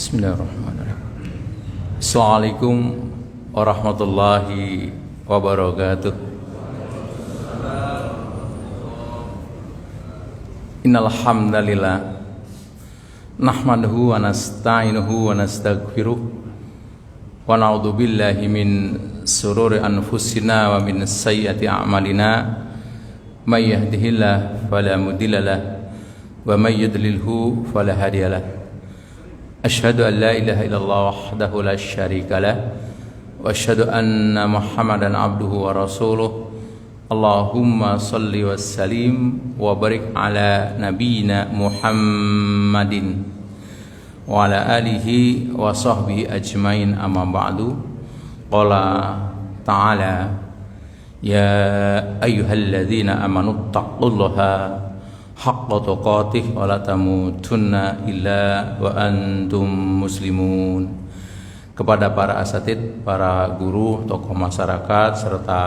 Bismillahirrahmanirrahim. Assalamualaikum warahmatullahi wabarakatuh. Innal hamdalillah nahmaduhu wa nasta'inuhu wa nastaghfiruh wa na'udzu billahi min shururi anfusina wa min sayyiati a'malina may yahdihillahu fala mudhillalah wa may yudlilhu fala hadiyalah. Asyhadu an la ilaha illallah wahdahu la syarika lah wa asyhadu anna Muhammadan abduhu wa rasuluh. Allahumma salli wa sallim wa barik ala nabiyyina Muhammadin wa ala alihi wa sahbihi ajmain, amma ba'du. Qala ta'ala ya ayyuhalladzina amanu taqullaha haqqa tuqatih wa la tamutunna illa wa antum muslimun. Kepada para asatid, para guru, tokoh masyarakat serta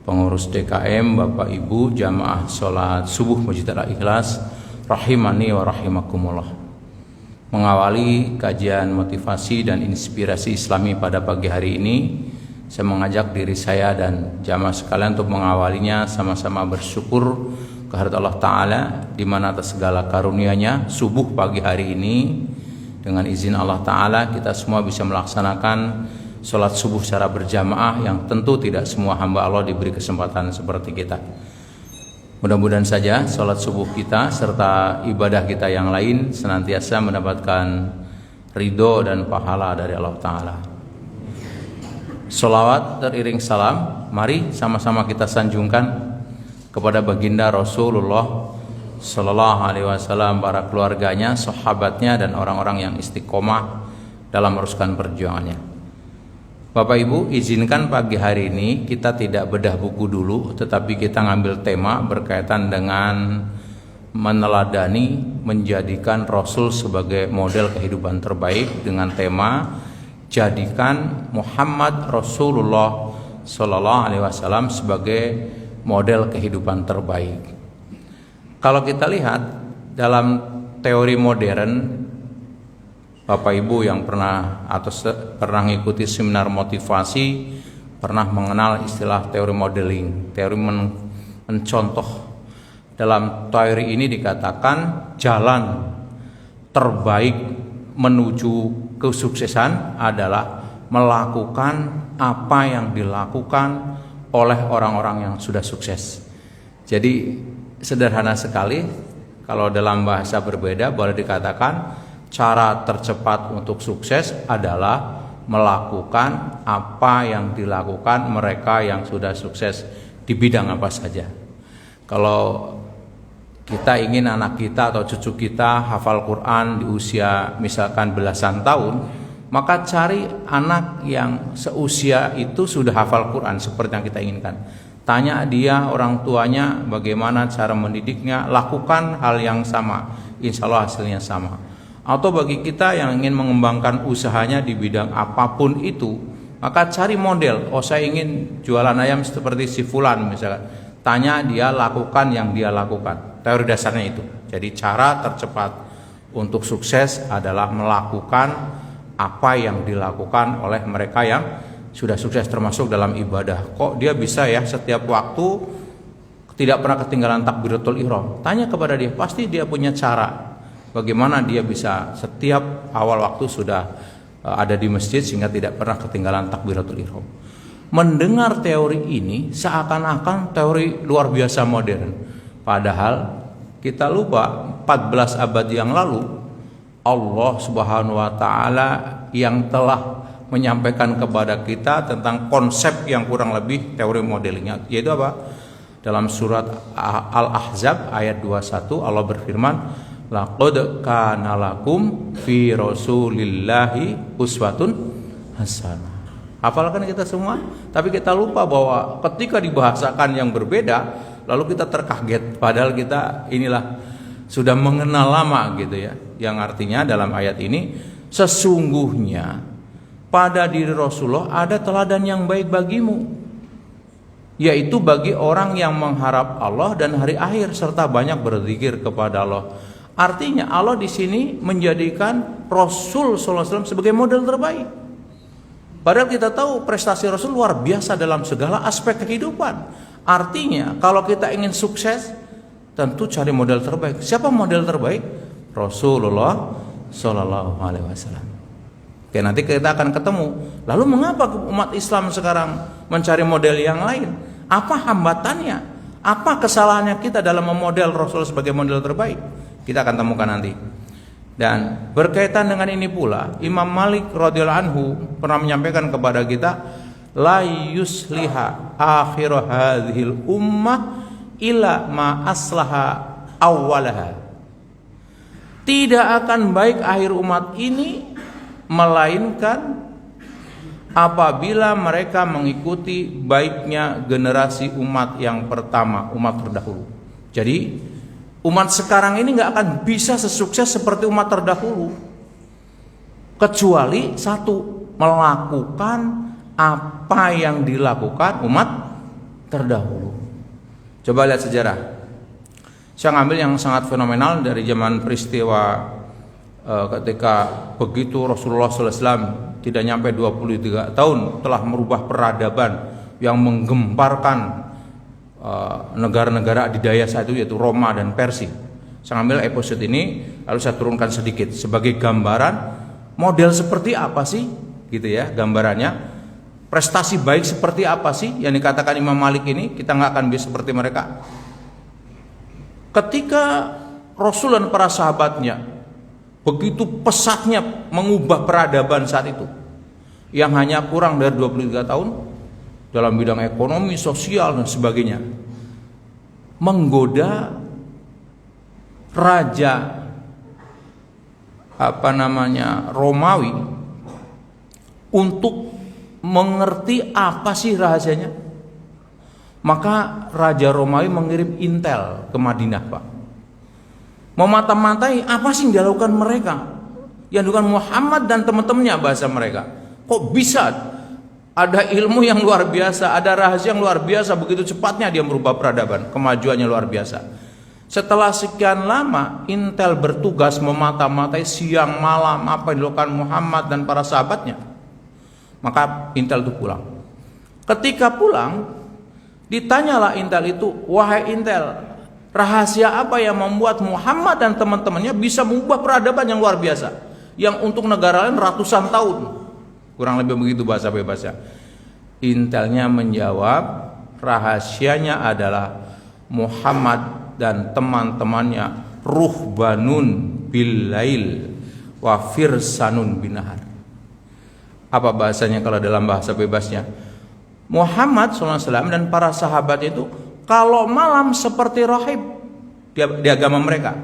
pengurus DKM, Bapak Ibu jamaah salat subuh Masjid Al-Ikhlas rahimani wa rahimakumullah. Mengawali kajian motivasi dan inspirasi Islami pada pagi hari ini, saya mengajak diri saya dan jamaah sekalian untuk mengawalinya sama-sama bersyukur kehadirat Allah Ta'ala, di mana atas segala karunia-Nya subuh pagi hari ini dengan izin Allah Ta'ala kita semua bisa melaksanakan sholat subuh secara berjamaah, yang tentu tidak semua hamba Allah diberi kesempatan seperti kita. Mudah-mudahan saja sholat subuh kita serta ibadah kita yang lain senantiasa mendapatkan ridho dan pahala dari Allah Ta'ala. Sholawat teriring salam, mari sama-sama kita sanjungkan kepada baginda Rasulullah Sallallahu Alaihi Wasallam, para keluarganya, sahabatnya, dan orang-orang yang istiqomah dalam meneruskan perjuangannya. Bapak Ibu, izinkan pagi hari ini kita tidak bedah buku dulu, tetapi kita ngambil tema berkaitan dengan meneladani, menjadikan Rasul sebagai model kehidupan terbaik, dengan tema jadikan Muhammad Rasulullah Sallallahu Alaihi Wasallam sebagai model kehidupan terbaik. Kalau kita lihat dalam teori modern, Bapak Ibu yang pernah atau pernah mengikuti seminar motivasi pernah mengenal istilah teori modeling, teori mencontoh. Dalam teori ini dikatakan jalan terbaik menuju kesuksesan adalah melakukan apa yang dilakukan oleh orang-orang yang sudah sukses. Jadi sederhana sekali, kalau dalam bahasa berbeda boleh dikatakan cara tercepat untuk sukses adalah melakukan apa yang dilakukan mereka yang sudah sukses di bidang apa saja. Kalau kita ingin anak kita atau cucu kita hafal Quran di usia misalkan belasan tahun, maka cari anak yang seusia itu sudah hafal Quran seperti yang kita inginkan. Tanya dia, orang tuanya, bagaimana cara mendidiknya, lakukan hal yang sama, insya Allah hasilnya sama. Atau bagi kita yang ingin mengembangkan usahanya di bidang apapun itu, maka cari model. Oh, saya ingin jualan ayam seperti si fulan misalkan. Tanya dia, lakukan yang dia lakukan. Teori dasarnya itu. Jadi cara tercepat untuk sukses adalah melakukan apa yang dilakukan oleh mereka yang sudah sukses, termasuk dalam ibadah. Kok dia bisa ya setiap waktu tidak pernah ketinggalan takbiratul ihram? Tanya kepada dia, pasti dia punya cara bagaimana dia bisa setiap awal waktu sudah ada di masjid sehingga tidak pernah ketinggalan takbiratul ihram. Mendengar teori ini seakan-akan teori luar biasa modern, padahal kita lupa 14 abad yang lalu Allah Subhanahu wa Ta'ala yang telah menyampaikan kepada kita tentang konsep yang kurang lebih teori modelingnya, yaitu apa? Dalam surat Al-Ahzab ayat 21 Allah berfirman, laqad kana lakum fi rasulillahi uswatun hasanah. Hafalkan kita semua, tapi kita lupa bahwa ketika dibahasakan yang berbeda, lalu kita terkaget, padahal kita inilah sudah mengenal lama gitu ya. Yang artinya dalam ayat ini, sesungguhnya pada diri Rasulullah ada teladan yang baik bagimu, yaitu bagi orang yang mengharap Allah dan hari akhir serta banyak berzikir kepada Allah. Artinya Allah di sini menjadikan Rasul SAW sebagai model terbaik. Padahal kita tahu prestasi Rasul luar biasa dalam segala aspek kehidupan. Artinya kalau kita ingin sukses, tentu cari model terbaik. Siapa model terbaik? Rasulullah Sallallahu Alaihi Wasallam. Oke, nanti kita akan ketemu. Lalu mengapa umat Islam sekarang mencari model yang lain? Apa hambatannya? Apa kesalahannya kita dalam memodel Rasul sebagai model terbaik? Kita akan temukan nanti. Dan berkaitan dengan ini pula, Imam Malik radhiyallahu anhu pernah menyampaikan kepada kita, la yusliha akhir hadhil ummah illa ma aslaha awwalaha. Tidak akan baik akhir umat ini melainkan apabila mereka mengikuti baiknya generasi umat yang pertama, umat terdahulu. Jadi umat sekarang ini nggak akan bisa sesukses seperti umat terdahulu, kecuali satu, melakukan apa yang dilakukan umat terdahulu. Coba lihat sejarah. Saya ngambil yang sangat fenomenal dari zaman peristiwa ketika begitu Rasulullah SAW tidak nyampe 23 tahun telah merubah peradaban yang menggemparkan negara-negara adidaya saat itu, yaitu Roma dan Persia. Saya ngambil episode ini lalu saya turunkan sedikit sebagai gambaran model seperti apa sih gitu ya, gambarannya. Prestasi baik seperti apa sih yang dikatakan Imam Malik ini? Kita nggak akan bisa seperti mereka. Ketika Rasul dan para sahabatnya begitu pesatnya mengubah peradaban saat itu, yang hanya kurang dari 23 tahun dalam bidang ekonomi, sosial dan sebagainya, menggoda raja Romawi untuk mengerti apa sih rahasianya. Maka Raja Romawi mengirim intel ke Madinah, Pak, memata-matai apa sih yang dilakukan mereka, yang dilakukan Muhammad dan teman-temannya, bahasa mereka. Kok bisa ada ilmu yang luar biasa, ada rahasia yang luar biasa, begitu cepatnya dia merubah peradaban, kemajuannya luar biasa. Setelah sekian lama intel bertugas memata-matai siang malam apa yang dilakukan Muhammad dan para sahabatnya, maka intel itu pulang. Ketika pulang, ditanyalah intel itu, wahai intel, rahasia apa yang membuat Muhammad dan teman-temannya bisa mengubah peradaban yang luar biasa, yang untuk negara lain ratusan tahun, kurang lebih begitu bahasa bebasnya. Intelnya menjawab, rahasianya adalah Muhammad dan teman-temannya ruhbanun billail wa firsanun binahar. Apa bahasanya kalau dalam bahasa bebasnya? Muhammad SAW dan para sahabat itu kalau malam seperti rahib di agama mereka,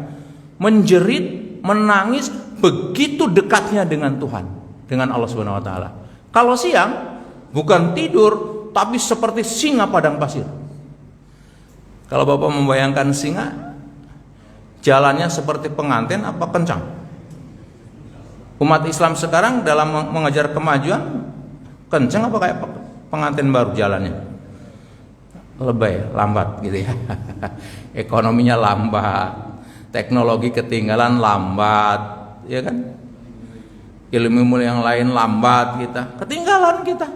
menjerit, menangis, begitu dekatnya dengan Tuhan, dengan Allah Subhanahu Wa Taala. Kalau siang bukan tidur, tapi seperti singa padang pasir. Kalau Bapak membayangkan singa, jalannya seperti pengantin apa kencang? Umat Islam sekarang dalam mengejar kemajuan kenceng apa kayak pengantin baru jalannya? Lebay, lambat gitu ya. Ekonominya lambat, teknologi ketinggalan lambat, ya kan? Ilmu yang lain lambat, kita ketinggalan kita.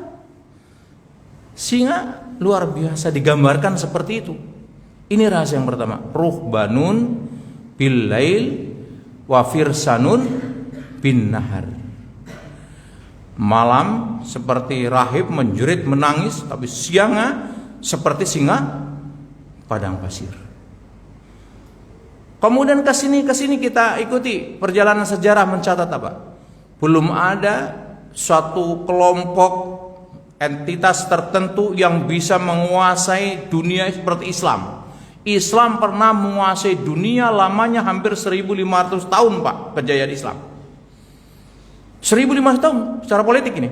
Singa luar biasa digambarkan seperti itu. Ini rahasia yang pertama, ruhbanun billail wa firsanun bin nahar. Malam seperti rahib menjerit menangis, tapi siangnya seperti singa padang pasir. Kemudian kesini kita ikuti perjalanan sejarah mencatat apa? Belum ada suatu kelompok entitas tertentu yang bisa menguasai dunia seperti Islam. Islam pernah menguasai dunia lamanya hampir 1500 tahun, Pak, kejayaan Islam. 1500 tahun secara politik ini.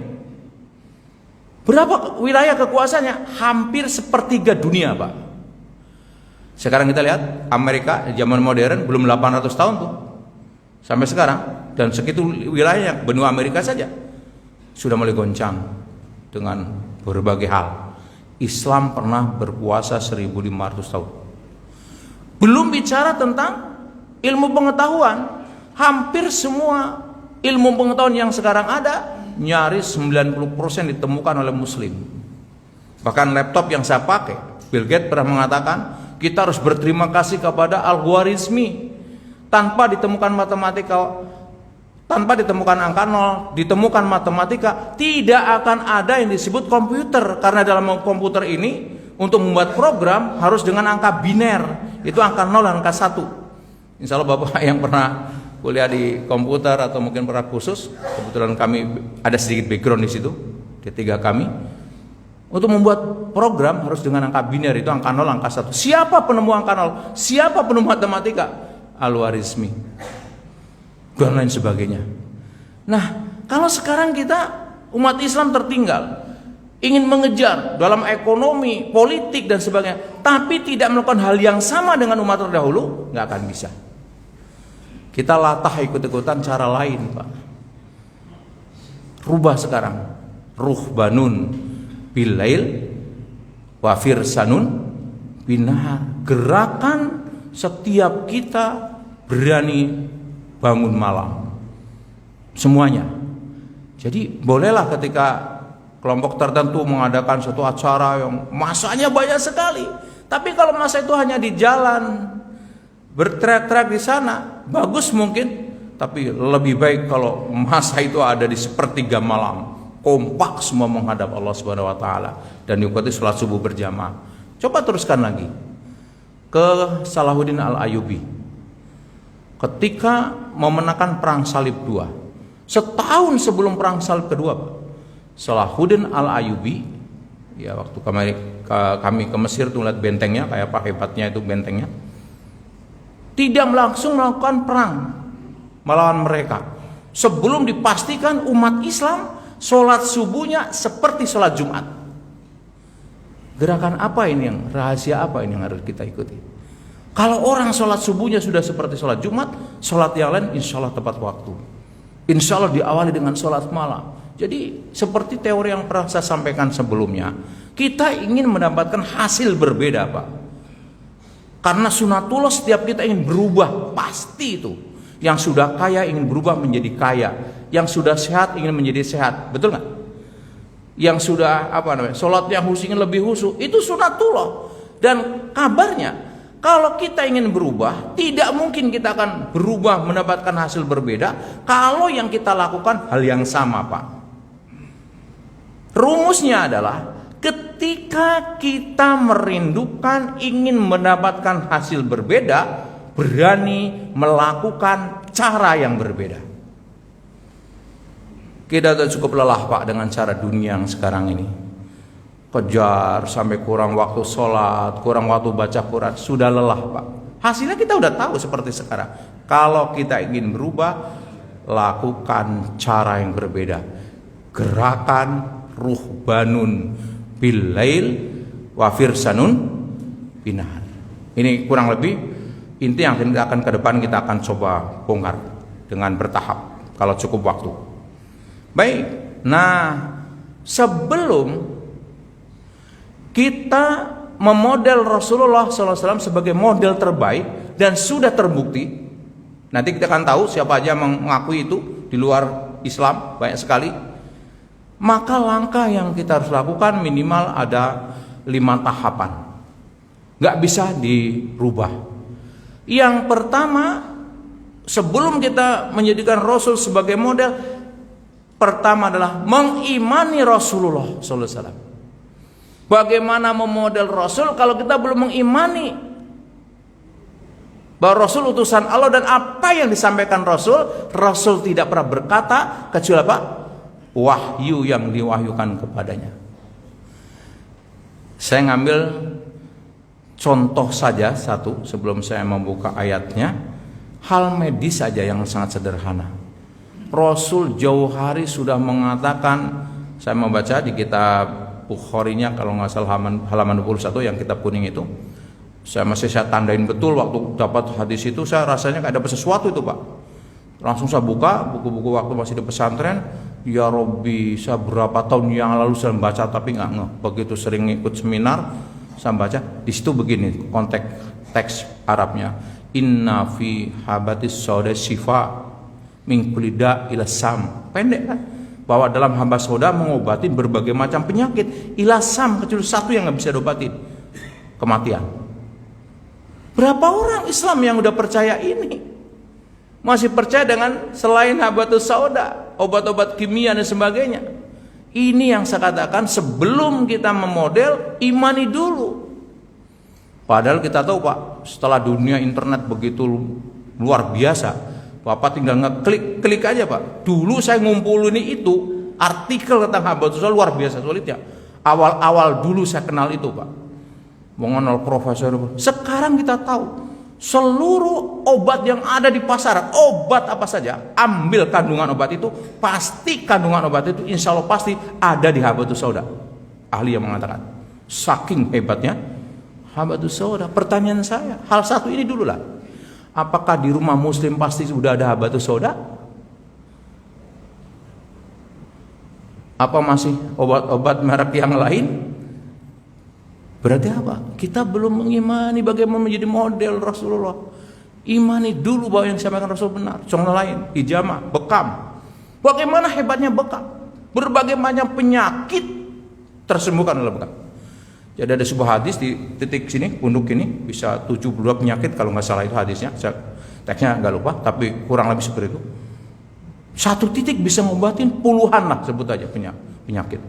Berapa wilayah kekuasaannya? Hampir sepertiga dunia, Pak. Sekarang kita lihat Amerika zaman modern belum 800 tahun tuh sampai sekarang, dan segitu wilayahnya benua Amerika saja sudah mulai goncang dengan berbagai hal. Islam pernah berkuasa 1500 tahun. Belum bicara tentang ilmu pengetahuan, hampir semua ilmu pengetahuan yang sekarang ada nyaris 90% ditemukan oleh muslim. Bahkan laptop yang saya pakai, Bill Gates pernah mengatakan kita harus berterima kasih kepada algoritmi. Tanpa ditemukan matematika, tanpa ditemukan angka nol, ditemukan matematika, tidak akan ada yang disebut komputer. Karena dalam komputer ini untuk membuat program harus dengan angka biner, itu angka 0 dan angka 1. Insya Allah Bapak yang pernah kuliah di komputer atau mungkin pernah khusus, kebetulan kami ada sedikit background di situ, ketiga kami. Untuk membuat program harus dengan angka biner, itu angka 0, angka 1. Siapa penemu angka 0? Siapa penemu matematika? Al-Khwarizmi dan lain sebagainya. Nah, kalau sekarang kita umat Islam tertinggal, ingin mengejar dalam ekonomi, politik dan sebagainya, tapi tidak melakukan hal yang sama dengan umat terdahulu, nggak akan bisa. Kita latah ikut-ikutan cara lain, Pak. Rubah sekarang. Ruhbanun bilail wa firsanun binahar. Gerakan setiap kita berani bangun malam. Semuanya. Jadi bolehlah ketika kelompok tertentu mengadakan suatu acara yang masanya banyak sekali. Tapi kalau masa itu hanya di jalan, berteriak-teriak di sana, bagus mungkin. Tapi lebih baik kalau masa itu ada di sepertiga malam, kompak semua menghadap Allah Subhanahu wa taala dan diikuti salat subuh berjamaah. Coba teruskan lagi ke Salahuddin Al-Ayyubi. Ketika memenangkan perang salib 2, setahun sebelum perang salib kedua, Salahuddin Al-Ayyubi, ya waktu kami ke Mesir tuh lihat bentengnya, kayak apa hebatnya itu bentengnya, tidak langsung melakukan perang melawan mereka sebelum dipastikan umat Islam sholat subuhnya seperti sholat Jumat. Gerakan apa ini, yang rahasia apa ini yang harus kita ikuti? Kalau orang sholat subuhnya sudah seperti sholat Jumat, sholat yang lain insya Allah tepat waktu, insya Allah diawali dengan sholat malam. Jadi seperti teori yang pernah saya sampaikan sebelumnya, kita ingin mendapatkan hasil berbeda, Pak. Karena sunatullah setiap kita ingin berubah, pasti itu. Yang sudah kaya ingin berubah menjadi kaya, yang sudah sehat ingin menjadi sehat, betul nggak? Yang sudah sholat yang khusyuk ingin lebih khusyuk, itu sunatullah. Dan kabarnya kalau kita ingin berubah, tidak mungkin kita akan berubah mendapatkan hasil berbeda kalau yang kita lakukan hal yang sama, Pak. Rumusnya adalah ketika kita merindukan ingin mendapatkan hasil berbeda, berani melakukan cara yang berbeda. Kita sudah cukup lelah, Pak, dengan cara dunia yang sekarang ini. Kejar sampai kurang waktu sholat, kurang waktu baca Quran, sudah lelah, Pak. Hasilnya kita udah tahu seperti sekarang. Kalau kita ingin berubah, lakukan cara yang berbeda. Gerakan ruhbanun bilail wa firsanun binahar. Ini kurang lebih inti yang akan ke depan kita akan coba bongkar dengan bertahap kalau cukup waktu. Baik, nah sebelum kita memodel Rasulullah SAW sebagai model terbaik dan sudah terbukti, nanti kita akan tahu siapa aja mengakui itu di luar Islam banyak sekali. Maka langkah yang kita harus lakukan minimal ada 5 tahapan, nggak bisa dirubah. Yang pertama, sebelum kita menjadikan Rasul sebagai model, pertama adalah mengimani Rasulullah SAW. Bagaimana memodel Rasul kalau kita belum mengimani bahwa Rasul utusan Allah dan apa yang disampaikan Rasul? Rasul tidak pernah berkata kecuali apa? Wahyu yang diwahyukan kepadanya. Saya ngambil contoh saja satu sebelum saya membuka ayatnya. Hal medis saja yang sangat sederhana. Rasul jauh hari sudah mengatakan, saya membaca di kitab Bukhari-nya kalau nggak salah halaman 21 yang kitab kuning itu, Saya tandain betul waktu dapat hadis itu, saya rasanya kayak dapat sesuatu itu Pak. Langsung saya buka buku-buku waktu masih di pesantren. Ya Robbi, saya berapa tahun yang lalu saya baca tapi nggak ngeh. Begitu sering ikut seminar, saya baca di situ begini konteks teks Arabnya. Inna fi habatis sauda shifa min kulli da ila sam. Pendek kan? Bahwa dalam hamba sauda mengobati berbagai macam penyakit ila sam, kecuali satu yang nggak bisa diobatin, kematian. Berapa orang Islam yang udah percaya ini? Masih percaya dengan selain habatus sauda, obat-obat kimia dan sebagainya. Ini yang saya katakan, sebelum kita memodel, imani dulu. Padahal kita tahu Pak, setelah dunia internet begitu luar biasa, Bapak tinggal ngeklik aja Pak. Dulu saya ngumpulin itu artikel tentang habatus sauda luar biasa sulitnya. Awal-awal dulu saya kenal itu Pak, mengenal profesor. Sekarang kita tahu seluruh obat yang ada di pasar, obat apa saja, ambil kandungan obat itu, pasti kandungan obat itu insya Allah pasti ada di habatus sauda. Ahli yang mengatakan, saking hebatnya habatus sauda. Pertanyaan saya, hal satu ini dulu lah, apakah di rumah muslim pasti sudah ada habatus sauda? Apa masih obat-obat merek yang lain? Berarti apa? Kita belum mengimani bagaimana menjadi model Rasulullah. Imani dulu bahwa yang disampaikan Rasul benar. Contoh lain, hijamah, bekam. Bagaimana hebatnya bekam? Berbagai macam penyakit tersembuhkan oleh bekam. Jadi ada sebuah hadis di titik sini, punduk ini, bisa 72 penyakit kalau nggak salah itu hadisnya. Teksnya nggak lupa, tapi kurang lebih seperti itu. Satu titik bisa ngobatin puluhan lah, sebut aja penyakit.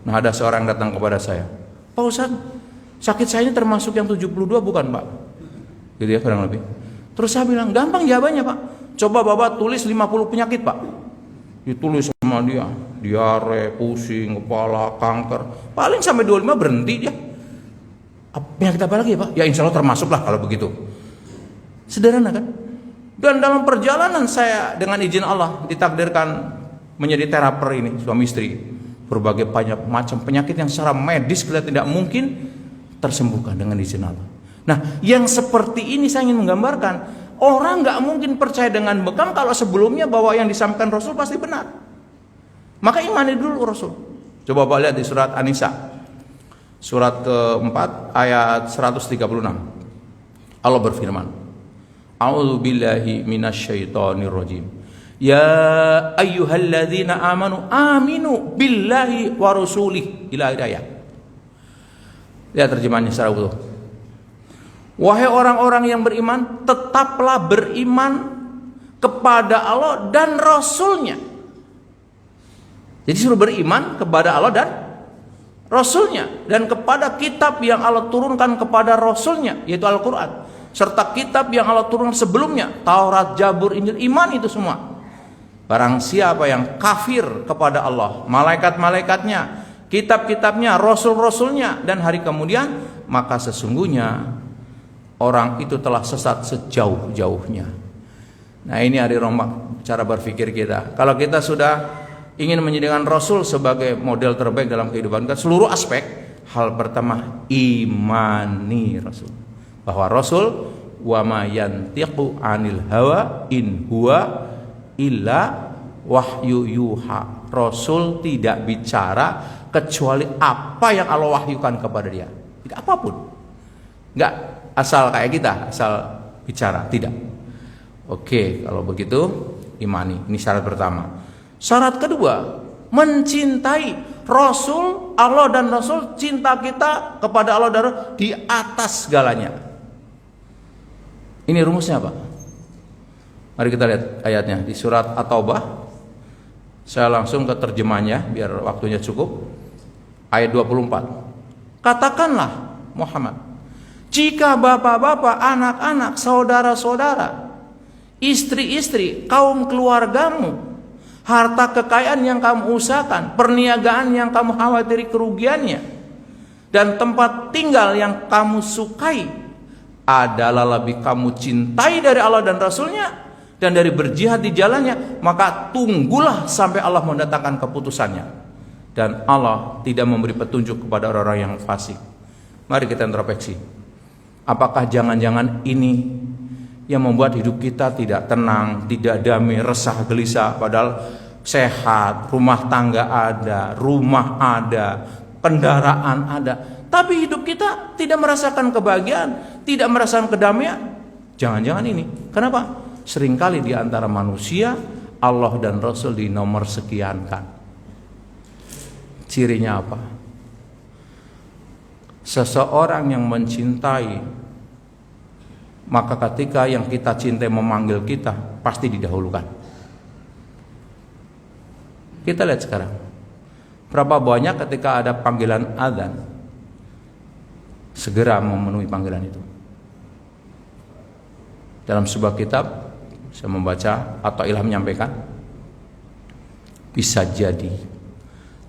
Nah ada seorang datang kepada saya, Pak Ustadz, sakit saya ini termasuk yang 72 bukan Pak? Gitu ya kurang lebih. Terus saya bilang, gampang jawabannya Pak. Coba Bapak tulis 50 penyakit Pak. Ditulis sama dia, diare, pusing, kepala, kanker. Paling sampai 25 berhenti dia. Penyakit apa lagi ya Pak? Ya insya Allah termasuk lah kalau begitu. Sederhana kan? Dan dalam perjalanan saya dengan izin Allah ditakdirkan menjadi teraper ini, suami istri. Berbagai banyak macam penyakit yang secara medis kelihatan tidak mungkin tersembuhkan dengan izin Allah. Nah, yang seperti ini saya ingin menggambarkan, orang nggak mungkin percaya dengan bekam kalau sebelumnya bahwa yang disampaikan Rasul pasti benar. Maka imani dulu Rasul. Coba Bapak lihat di surat An-Nisa, surat keempat ayat 136. Allah berfirman, A'udzu billahi minasyaitonir rajim. Ya ayyuhalladzina aminu billahi wa rasulih ila hidayah. Lihat terjemahannya secara utuh. Wahai orang-orang yang beriman, tetaplah beriman kepada Allah dan Rasulnya. Jadi suruh beriman kepada Allah dan Rasulnya, dan kepada kitab yang Allah turunkan kepada Rasulnya, yaitu Al-Quran, serta kitab yang Allah turunkan sebelumnya, Taurat, Zabur, Injil. Iman itu semua. Barang siapa yang kafir kepada Allah, malaikat-malaikatnya, kitab-kitabnya, rasul-rasulnya, dan hari kemudian, maka sesungguhnya orang itu telah sesat sejauh-jauhnya. Nah ini hari rombak cara berpikir kita. Kalau kita sudah ingin menjadikan Rasul sebagai model terbaik dalam kehidupan kita, seluruh aspek, hal pertama imani Rasul, bahwa Rasul wa ma yantiqu anil hawa in huwa illa wahyu yuha. Rasul tidak bicara kecuali apa yang Allah wahyukan kepada dia. Tidak apapun. Enggak asal kayak kita, asal bicara, tidak. Oke, kalau begitu imani. Ini syarat pertama. Syarat kedua, mencintai Rasul, Allah dan Rasul, cinta kita kepada Allah dan Rasul di atas segalanya. Ini rumusnya apa? Mari kita lihat ayatnya di surat At-Taubah. Saya langsung ke terjemahnya biar waktunya cukup. Ayat 24. Katakanlah Muhammad, jika bapak-bapak, anak-anak, saudara-saudara, istri-istri, kaum keluargamu, harta kekayaan yang kamu usahakan, perniagaan yang kamu khawatiri kerugiannya, dan tempat tinggal yang kamu sukai adalah lebih kamu cintai dari Allah dan Rasulnya dan dari berjihad di jalannya, maka tunggulah sampai Allah mendatangkan keputusannya, dan Allah tidak memberi petunjuk kepada orang-orang yang fasik. Mari kita introspeksi. Apakah jangan-jangan ini yang membuat hidup kita tidak tenang, tidak damai, resah, gelisah, padahal sehat, rumah tangga ada, rumah ada, kendaraan ada, tapi hidup kita tidak merasakan kebahagiaan, tidak merasakan kedamaian? Jangan-jangan ini. Kenapa? Seringkali di antara manusia Allah dan Rasul dinomor sekiankan. Cirinya apa? Seseorang yang mencintai, maka ketika yang kita cintai memanggil kita, pasti didahulukan. Kita lihat sekarang, berapa banyak ketika ada panggilan azan, segera memenuhi panggilan itu. Dalam sebuah kitab saya membaca atau Ilham menyampaikan, bisa jadi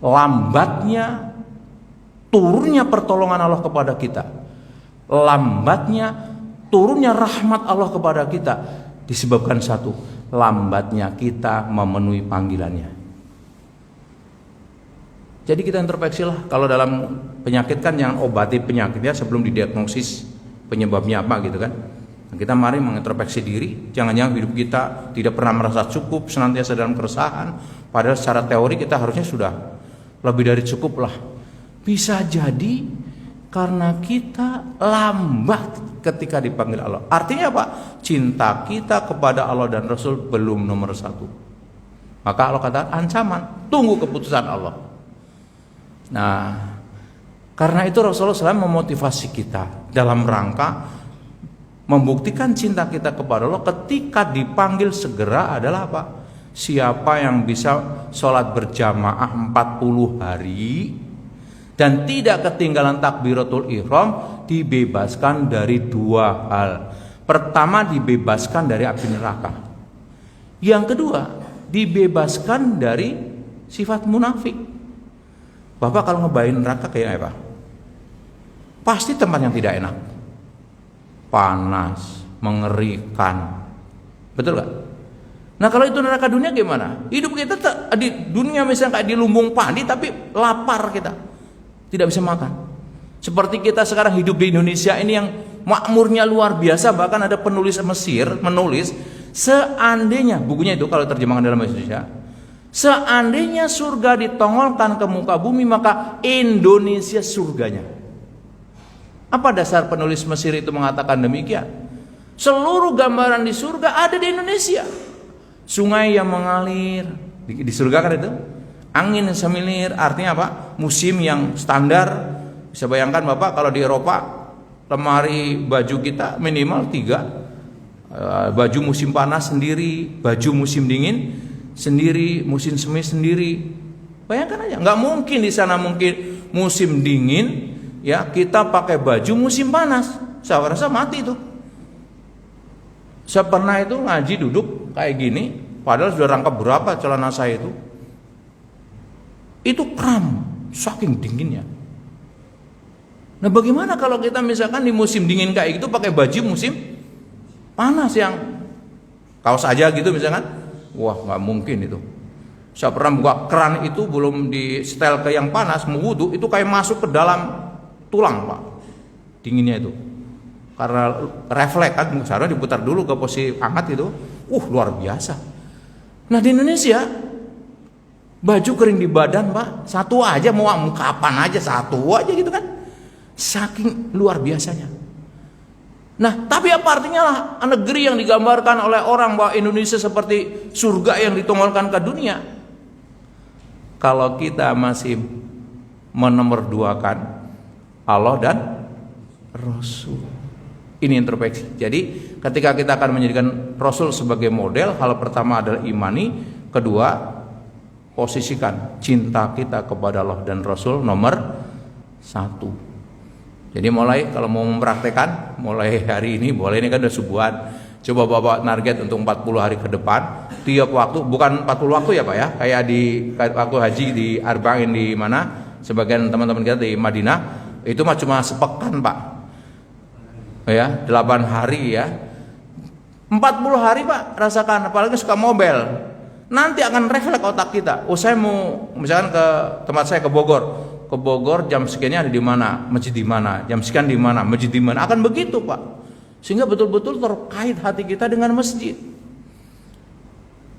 lambatnya turunnya pertolongan Allah kepada kita, lambatnya turunnya rahmat Allah kepada kita disebabkan satu, lambatnya kita memenuhi panggilannya. Jadi kita introspeksi lah. Kalau dalam penyakit kan jangan obati penyakitnya sebelum didiagnosis penyebabnya apa gitu kan. Kita mari mengintrospeksi diri. Jangan-jangan hidup kita tidak pernah merasa cukup, senantiasa dalam keresahan. Padahal secara teori kita harusnya sudah lebih dari cukup lah. Bisa jadi karena kita lambat ketika dipanggil Allah. Artinya apa? Cinta kita kepada Allah dan Rasul belum nomor satu. Maka Allah kata ancaman, tunggu keputusan Allah. Nah, karena itu Rasulullah SAW memotivasi kita dalam rangka membuktikan cinta kita kepada Allah ketika dipanggil segera adalah apa? Siapa yang bisa sholat berjamaah 40 hari dan tidak ketinggalan takbiratul ihram dibebaskan dari dua hal. Pertama, dibebaskan dari api neraka. Yang kedua, dibebaskan dari sifat munafik. Bapak kalau ngebayangin neraka kayak apa? Pasti tempat yang tidak enak, panas, mengerikan, betul gak? Nah kalau itu neraka dunia gimana? Hidup kita di dunia misalnya kayak di lumbung padi tapi lapar kita, tidak bisa makan. Seperti kita sekarang hidup di Indonesia ini yang makmurnya luar biasa. Bahkan ada penulis Mesir menulis, seandainya, bukunya itu kalau terjemahkan dalam bahasa Indonesia, seandainya surga ditongolkan ke muka bumi, maka Indonesia surganya. Apa dasar penulis Mesir itu mengatakan demikian? Seluruh gambaran di surga ada di Indonesia. Sungai yang mengalir di surga kan itu, angin yang semilir, artinya apa? Musim yang standar. Bisa bayangkan Bapak kalau di Eropa lemari baju kita minimal 3, baju musim panas sendiri, baju musim dingin sendiri, musim semi sendiri. Bayangkan aja, nggak mungkin di sana mungkin musim dingin ya kita pakai baju musim panas. Saya rasa mati itu. Saya pernah itu ngaji duduk kayak gini, padahal sudah rangkap berapa celana saya itu kram, saking dinginnya. Nah bagaimana kalau kita misalkan di musim dingin kayak gitu pakai baju musim panas yang kaos aja gitu misalkan? Wah nggak mungkin itu. Saya pernah buka keran itu belum di setel ke yang panas, mau wudhu itu kayak masuk ke dalam tulang Pak, dinginnya itu. Karena refleks kan, seharusnya diputar dulu ke posisi hangat itu, luar biasa. Nah di Indonesia baju kering di badan Pak, satu aja mau kapan aja satu aja gitu kan, saking luar biasanya. Nah tapi apa artinya lah negeri yang digambarkan oleh orang bahwa Indonesia seperti surga yang ditongolkan ke dunia, kalau kita masih menomorduakan Allah dan Rasul. Ini introspeksi. Jadi ketika kita akan menjadikan Rasul sebagai model, hal pertama adalah imani, kedua posisikan cinta kita kepada Allah dan Rasul nomor 1. Jadi mulai kalau mau mempraktekkan mulai hari ini, boleh, ini kan udah subuhan, coba bawa target untuk 40 hari ke depan, tiap waktu, bukan 40 waktu ya Pak ya, kayak di waktu haji di Arba'in di mana, sebagian teman-teman kita di Madinah, itu mah cuma sepekan Pak. Ya, 8 hari ya. 40 hari Pak, rasakan, apalagi suka mobil. Nanti akan refleks otak kita. Oh, saya mau misalkan ke tempat saya ke Bogor. ke Bogor jam sekiannya ada di mana, masjid di mana, jam sekian di mana, masjid di mana, akan begitu Pak. Sehingga betul-betul terkait hati kita dengan masjid.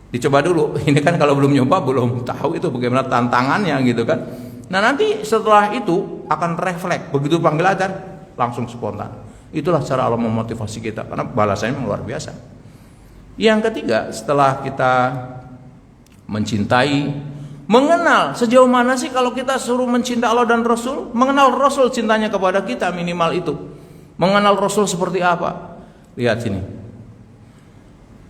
Dicoba dulu, ini kan kalau belum nyoba belum tahu itu bagaimana tantangannya gitu kan. Nah nanti setelah itu akan refleks, begitu panggil adzan langsung spontan. Itulah cara Allah memotivasi kita, karena balasannya luar biasa. Yang ketiga, setelah kita mencintai, mengenal sejauh mana sih kalau kita suruh mencintai Allah dan Rasul, mengenal Rasul cintanya kepada kita minimal itu. Mengenal Rasul seperti apa? Lihat sini.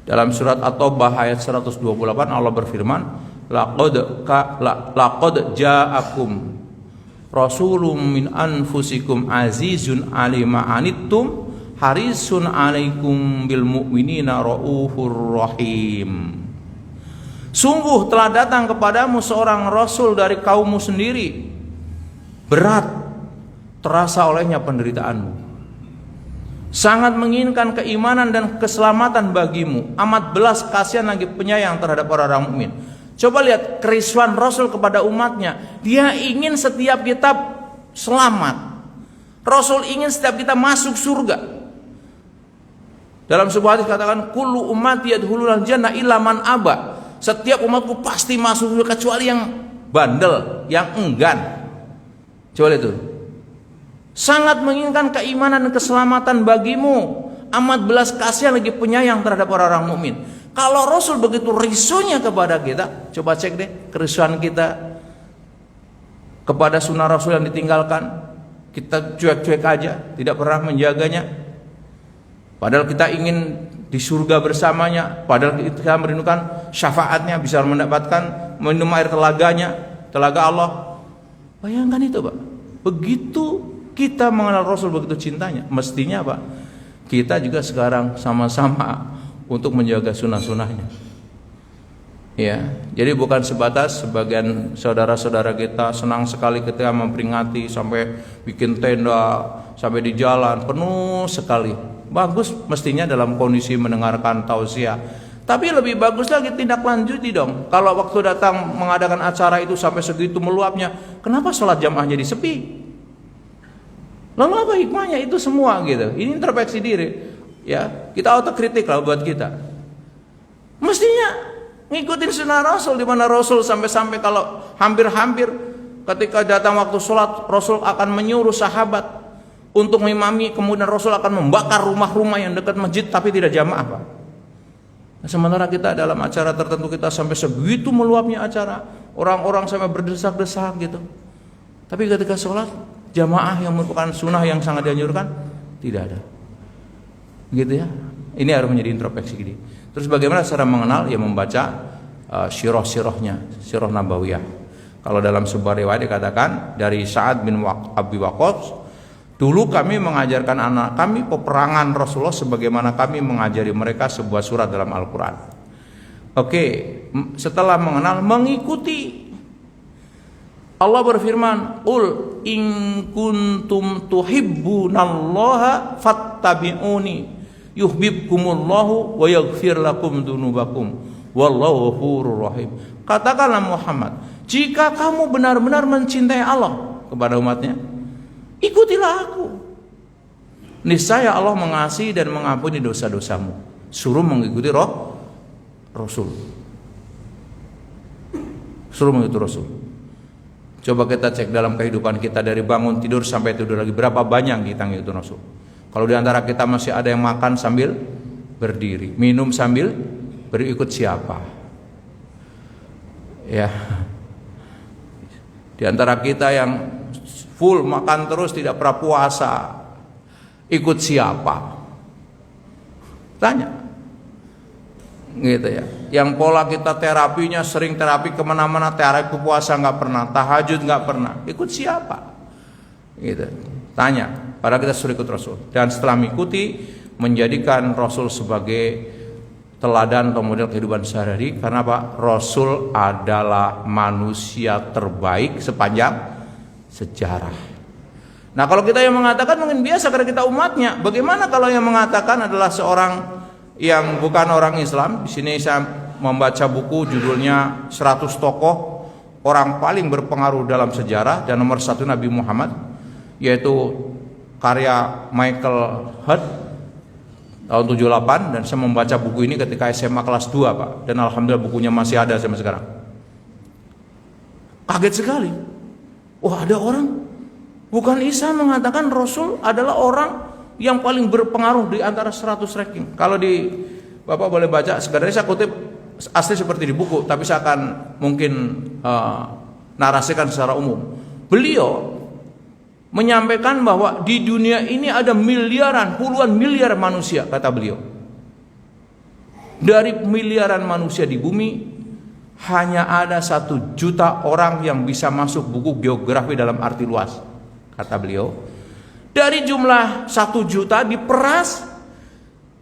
Dalam surat At-Taubah ayat 128 Allah berfirman, laqad ja'akum rasulun min anfusikum azizun 'alima anittum harisun 'alaikum bil mu'minina raufur rahim. Sungguh telah datang kepadamu seorang rasul dari kaummu sendiri, berat terasa olehnya penderitaanmu, sangat menginginkan keimanan dan keselamatan bagimu, amat belas kasihan lagi penyayang terhadap orang-orang mukmin. Coba lihat kerisauan Rasul kepada umatnya. Dia ingin setiap kita selamat. Rasul ingin setiap kita masuk surga. Dalam sebuah hadis katakan, kullu ummati yadkhulul jannah illa man aba. Setiap umatku pasti masuk surga kecuali yang bandel, yang enggan. Coba lihat itu. Sangat menginginkan keimanan dan keselamatan bagimu, amat belas kasihan lagi penyayang terhadap orang-orang mukmin. Kalau Rasul begitu risaunya kepada kita, coba cek deh kerisauan kita kepada sunnah Rasul yang ditinggalkan. Kita cuek-cuek aja, tidak pernah menjaganya. Padahal kita ingin di surga bersamanya, padahal kita merindukan syafaatnya, bisa mendapatkan minum air telaganya, telaga Allah. Bayangkan itu Pak. Begitu kita mengenal Rasul, begitu cintanya, mestinya Pak, kita juga sekarang sama-sama untuk menjaga sunnah-sunnahnya. Ya, jadi bukan sebatas sebagian saudara-saudara kita senang sekali ketika memperingati sampai bikin tenda, sampai di jalan penuh sekali. Bagus mestinya dalam kondisi mendengarkan tausiah. Tapi lebih bagus lagi tindak lanjuti dong. Kalau waktu datang mengadakan acara itu sampai segitu meluapnya, kenapa sholat jamaah jadi sepi? Lalu apa hikmahnya itu semua gitu? Ini introspeksi diri. Ya, kita autokritik lah buat kita. Mestinya ngikutin sunnah Rasul, di mana Rasul sampai-sampai kalau hampir-hampir ketika datang waktu sholat, Rasul akan menyuruh sahabat untuk mengimami, kemudian Rasul akan membakar rumah-rumah yang dekat masjid tapi tidak jamaah Pak. Nah, sementara kita dalam acara tertentu kita sampai segitu meluapnya acara, orang-orang sampai berdesak-desak gitu. Tapi ketika sholat jamaah yang merupakan sunnah yang sangat dianjurkan tidak ada, gitu ya. Ini harus menjadi introspeksi gini. Terus bagaimana cara mengenal? Ya membaca sirah-sirahnya, sirah nabawiyah. Kalau dalam sebuah riwayat dikatakan dari Sa'ad bin Abi Waqqas, dulu kami mengajarkan anak kami peperangan Rasulullah sebagaimana kami mengajari mereka sebuah surat dalam Al-Quran. Oke, setelah mengenal, mengikuti. Allah berfirman, "Qul in kuntum tuhibbunallaha fattabi'uni yuhibbukumullahu wa yaghfir lakum dzunubakum wallahu ghafurur rahim." Katakanlah Muhammad, jika kamu benar-benar mencintai Allah kepada umatnya, ikutilah aku. Niscaya Allah mengasihi dan mengampuni dosa-dosamu. Suruh mengikuti Rasul. Suruh mengikuti Rasul. Coba kita cek dalam kehidupan kita dari bangun tidur sampai tidur lagi, berapa banyak kita ngikutin Rasul. Kalau di antara kita masih ada yang makan sambil berdiri, minum sambil berikut siapa? Ya. Di antara kita yang full makan terus tidak pernah puasa, ikut siapa? Tanya. Gitu ya. Yang pola kita terapinya sering terapi kemana-mana, terapi puasa nggak pernah, tahajud nggak pernah, ikut siapa? Gitu. Tanya. Padahal kita suruh ikut Rasul. Dan setelah mengikuti, menjadikan Rasul sebagai teladan atau model kehidupan sehari-hari. Karena Pak, Rasul adalah manusia terbaik sepanjang sejarah. Nah, kalau kita yang mengatakan mungkin biasa karena kita umatnya. Bagaimana kalau yang mengatakan adalah seorang yang bukan orang Islam? Di sini saya membaca buku judulnya 100 tokoh orang paling berpengaruh dalam sejarah dan nomor satu Nabi Muhammad, yaitu karya Michael Hurt tahun 78, dan saya membaca buku ini ketika SMA kelas 2 Pak, dan alhamdulillah bukunya masih ada sampai sekarang. Kaget sekali, wah ada orang bukan Isa mengatakan Rasul adalah orang yang paling berpengaruh di antara 100 ranking. Kalau di Bapak boleh baca, sebenarnya saya kutip asli seperti di buku, tapi saya akan mungkin narasikan secara umum. Beliau menyampaikan bahwa di dunia ini ada miliaran, puluhan miliar manusia, kata beliau. Dari miliaran manusia di bumi, hanya ada 1 juta orang yang bisa masuk buku geografi dalam arti luas, kata beliau. Dari jumlah 1 juta diperas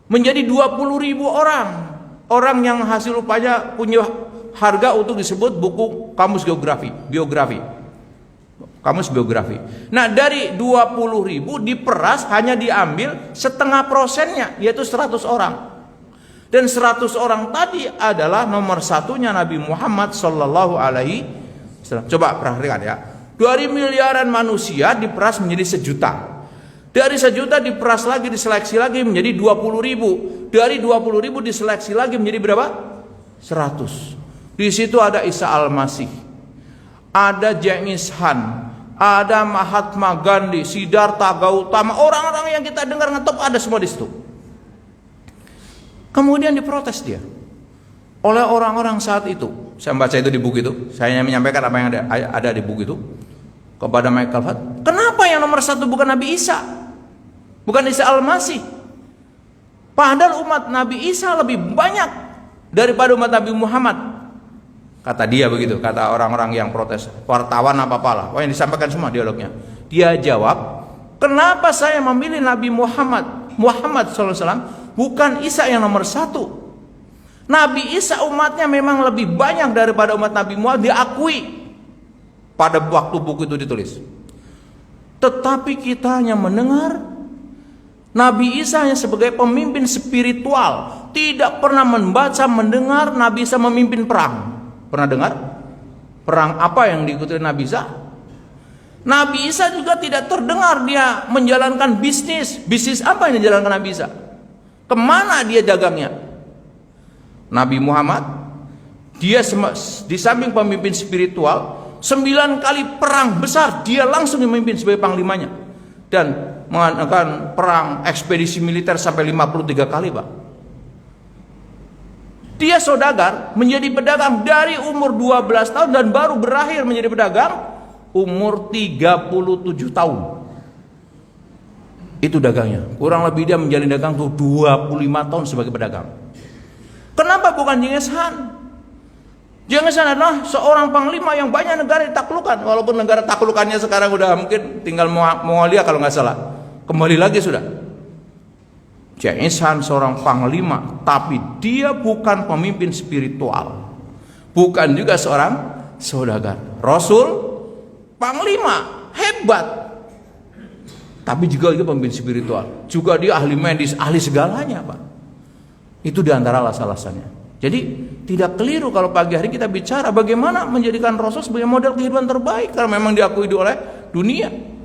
menjadi 20.000 orang. Orang yang hasil upahnya punya harga untuk disebut buku kamus biografi. Kamus biografi. Nah, dari 20.000 diperas hanya diambil 0,5%-nya, yaitu 100 orang. Dan 100 orang tadi adalah nomor satunya Nabi Muhammad sallallahu alaihi wasallam. Coba perhatikan ya. Dari miliaran manusia diperas menjadi 1 juta. Dari 1 juta diperas lagi, diseleksi lagi menjadi 20.000. Dari 20.000 diseleksi lagi menjadi berapa? 100. Di situ ada Isa Al-Masih, ada Genghis Khan, ada Mahatma Gandhi, Siddhartha Gautama, orang-orang yang kita dengar ngetop ada semua di situ. Kemudian diprotes dia oleh orang-orang saat itu. Saya membaca itu di buku itu. Saya menyampaikan apa yang ada di buku itu kepada Michael Hart. Kenapa yang nomor 1 bukan Nabi Isa, bukan Isa Al-Masih? Padahal umat Nabi Isa lebih banyak daripada umat Nabi Muhammad. Kata dia begitu, kata orang-orang yang protes, wartawan apa-apalah. Yang disampaikan semua dialognya. Dia jawab, kenapa saya memilih Nabi Muhammad SAW, bukan Isa yang nomor 1. Nabi Isa umatnya memang lebih banyak daripada umat Nabi Muhammad, diakui pada waktu buku itu ditulis. Tetapi kita hanya mendengar Nabi Isa hanya sebagai pemimpin spiritual, tidak pernah mendengar Nabi Isa memimpin perang. Pernah dengar? Perang apa yang diikuti Nabi Isa? Nabi Isa juga tidak terdengar dia menjalankan bisnis. Bisnis apa yang dijalankan Nabi Isa? Kemana dia dagangnya? Nabi Muhammad, dia di samping pemimpin spiritual, 9 kali perang besar dia langsung memimpin sebagai panglimanya, dan mengadakan perang ekspedisi militer sampai 53 kali Pak. Dia saudagar, menjadi pedagang dari umur 12 tahun dan baru berakhir menjadi pedagang umur 37 tahun. Itu dagangnya. Kurang lebih dia menjalin dagang tuh 25 tahun sebagai pedagang. Kenapa bukan Genghis Khan? Genghis Khan adalah seorang panglima yang banyak negara ditaklukkan. Walaupun negara taklukannya sekarang udah mungkin tinggal Mongolia kalau nggak salah. Kembali lagi sudah. Genghis Khan seorang panglima, tapi dia bukan pemimpin spiritual, bukan juga seorang saudagar. Rasul, panglima, hebat, tapi juga dia pemimpin spiritual, juga dia ahli medis, ahli segalanya Pak. Itu diantara alasan-alasannya. Jadi tidak keliru kalau pagi hari kita bicara bagaimana menjadikan Rasul sebagai model kehidupan terbaik, karena memang diakui oleh dunia.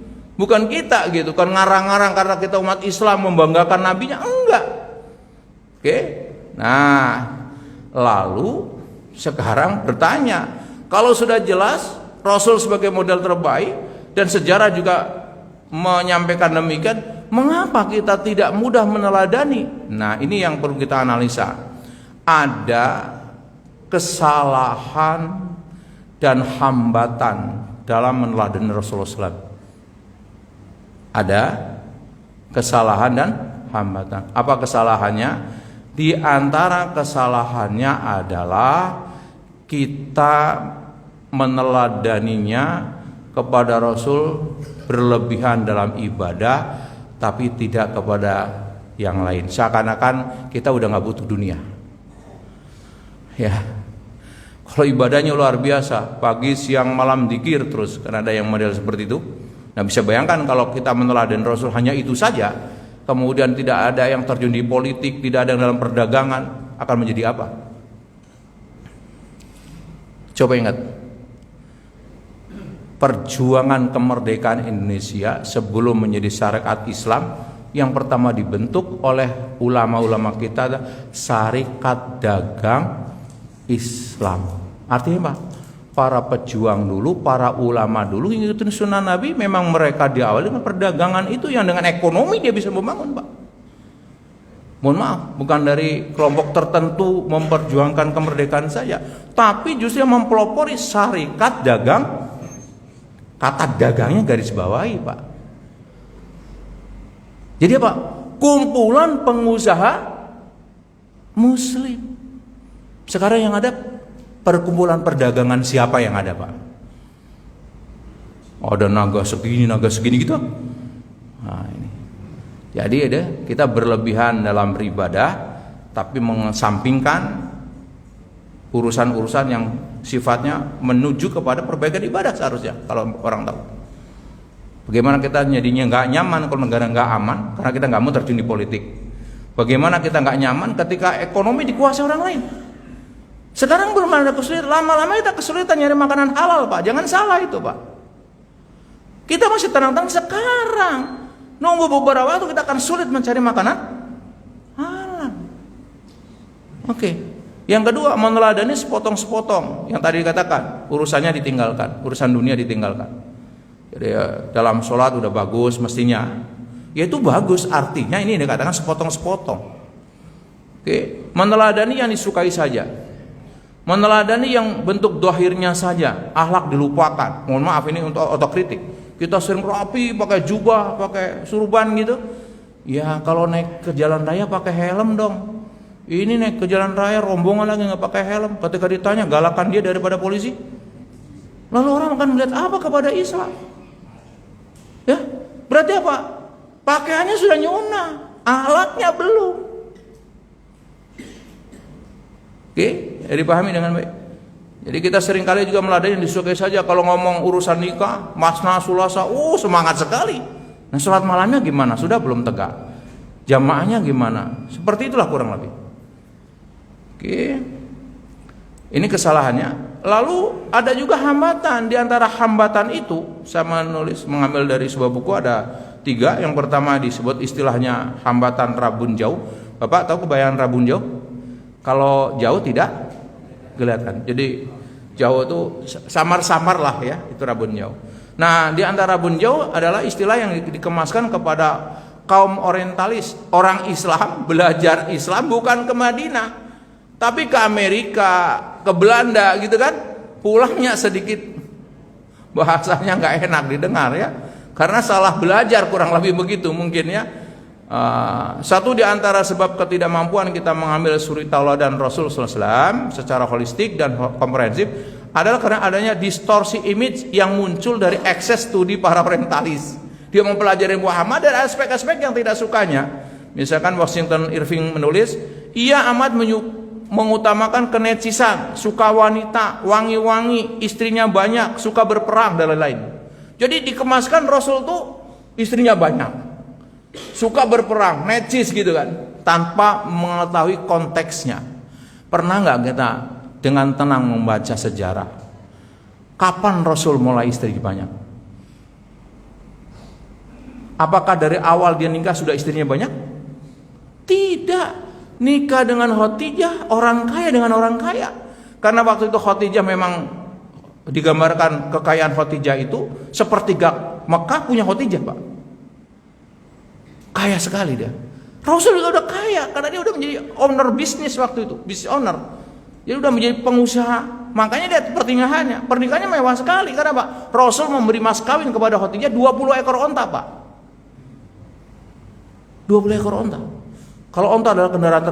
Bukan kita gitu kan ngarang-ngarang karena kita umat Islam membanggakan nabinya, enggak. Oke. Nah, lalu sekarang bertanya, kalau sudah jelas Rasul sebagai model terbaik dan sejarah juga menyampaikan demikian, mengapa kita tidak mudah meneladani? Nah, ini yang perlu kita analisa. Ada kesalahan dan hambatan dalam meneladani Rasulullah SAW. Ada kesalahan dan hambatan. Apa kesalahannya? Di antara kesalahannya adalah kita meneladaninya kepada Rasul berlebihan dalam ibadah, tapi tidak kepada yang lain. Seakan-akan kita udah nggak butuh dunia. Ya, kalau ibadahnya luar biasa, pagi, siang, malam dikir terus, karena ada yang model seperti itu. Nah, bisa bayangkan kalau kita meneladani Rasul hanya itu saja, kemudian tidak ada yang terjun di politik, tidak ada yang dalam perdagangan, akan menjadi apa? Coba ingat, perjuangan kemerdekaan Indonesia sebelum menjadi syariat Islam, yang pertama dibentuk oleh ulama-ulama kita adalah Syarikat Dagang Islam. Artinya apa? Para pejuang dulu, para ulama dulu yang ngikutin sunnah Nabi, memang mereka diawali dengan perdagangan itu yang dengan ekonomi dia bisa membangun, Pak. Mohon maaf, bukan dari kelompok tertentu memperjuangkan kemerdekaan saja, tapi justru yang mempelopori syarikat dagang. Kata dagangnya garis bawahi, Pak. Jadi apa? Kumpulan pengusaha Muslim. Sekarang yang ada perkumpulan perdagangan siapa yang ada, Pak? Ada naga segini gitu. Nah, ini. Jadi ada kita berlebihan dalam beribadah, tapi mengesampingkan urusan-urusan yang sifatnya menuju kepada perbaikan ibadah seharusnya. Kalau orang tahu, bagaimana kita jadinya nggak nyaman kalau negara nggak aman karena kita nggak mau terjun di politik. Bagaimana kita nggak nyaman ketika ekonomi dikuasai orang lain. Sekarang belum ada kesulitan, lama-lama kita kesulitan nyari makanan halal, Pak. Jangan salah itu, Pak. Kita masih tenang-tenang sekarang. Nunggu beberapa waktu kita akan sulit mencari makanan halal. Oke. Yang kedua, meneladani sepotong-sepotong yang tadi dikatakan, urusannya ditinggalkan, urusan dunia ditinggalkan. Jadi dalam sholat udah bagus mestinya. Ya itu bagus, artinya ini dikatakan sepotong-sepotong. Oke, meneladani yang disukai saja. Meneladani yang bentuk dohirnya saja, akhlak dilupakan. Mohon maaf ini untuk otokritik. Kita sering rapi, pakai jubah, pakai surban gitu. Ya kalau naik ke jalan raya pakai helm dong. Ini naik ke jalan raya rombongan lagi nggak pakai helm. Ketika ditanya galakan dia daripada polisi. Lalu orang akan melihat apa kepada Islam? Ya, berarti apa? Pakaiannya sudah nyona, akhlaknya belum. Oke, ya dipahami dengan baik. Jadi kita seringkali juga meladani yang disukai saja. Kalau ngomong urusan nikah, masna sulasa, semangat sekali. Nah sholat malamnya gimana? Sudah belum tegak. Jamaahnya gimana? Seperti itulah kurang lebih. Oke, ini kesalahannya. Lalu ada juga hambatan. Di antara hambatan itu, saya mengambil dari sebuah buku ada 3. Yang pertama disebut istilahnya hambatan rabun jauh. Bapak tahu kebayaan rabun jauh? Kalau jauh tidak kelihatan. Jadi jauh itu samar-samar lah ya, itu rabun jauh. Nah, di antara rabun jauh adalah istilah yang dikemaskan kepada kaum orientalis, orang Islam belajar Islam bukan ke Madinah, tapi ke Amerika, ke Belanda gitu kan. Pulangnya sedikit bahasanya nggak enak didengar ya, karena salah belajar, kurang lebih begitu mungkin ya. Satu di antara sebab ketidakmampuan kita mengambil suri tauladan Rasul SAW secara holistik dan komprehensif adalah karena adanya distorsi image yang muncul dari ekses studi para orientalis. Dia mempelajari Muhammad dan aspek-aspek yang tidak sukanya. Misalkan Washington Irving menulis, ia amat mengutamakan kenecisan, suka wanita, wangi-wangi, istrinya banyak, suka berperang dan lain-lain. Jadi dikemaskan Rasul tuh istrinya banyak, suka berperang, necis gitu kan, tanpa mengetahui konteksnya. Pernah nggak kita dengan tenang membaca sejarah? Kapan Rasul mulai istri banyak? Apakah dari awal dia nikah sudah istrinya banyak? Tidak. Nikah dengan Khadijah, orang kaya dengan orang kaya. Karena waktu itu Khadijah memang digambarkan kekayaan Khadijah itu sepertiga Mekah punya Khadijah, Pak. Kaya sekali dia. Rasul juga udah kaya karena dia udah menjadi owner bisnis waktu itu, bisnis owner. Jadi udah menjadi pengusaha. Makanya dia pernikahannya mewah sekali. Karena Pak, Rasul memberi mas kawin kepada Khadijah 20 ekor onta, Pak. 20 ekor onta. Kalau onta adalah kendaraan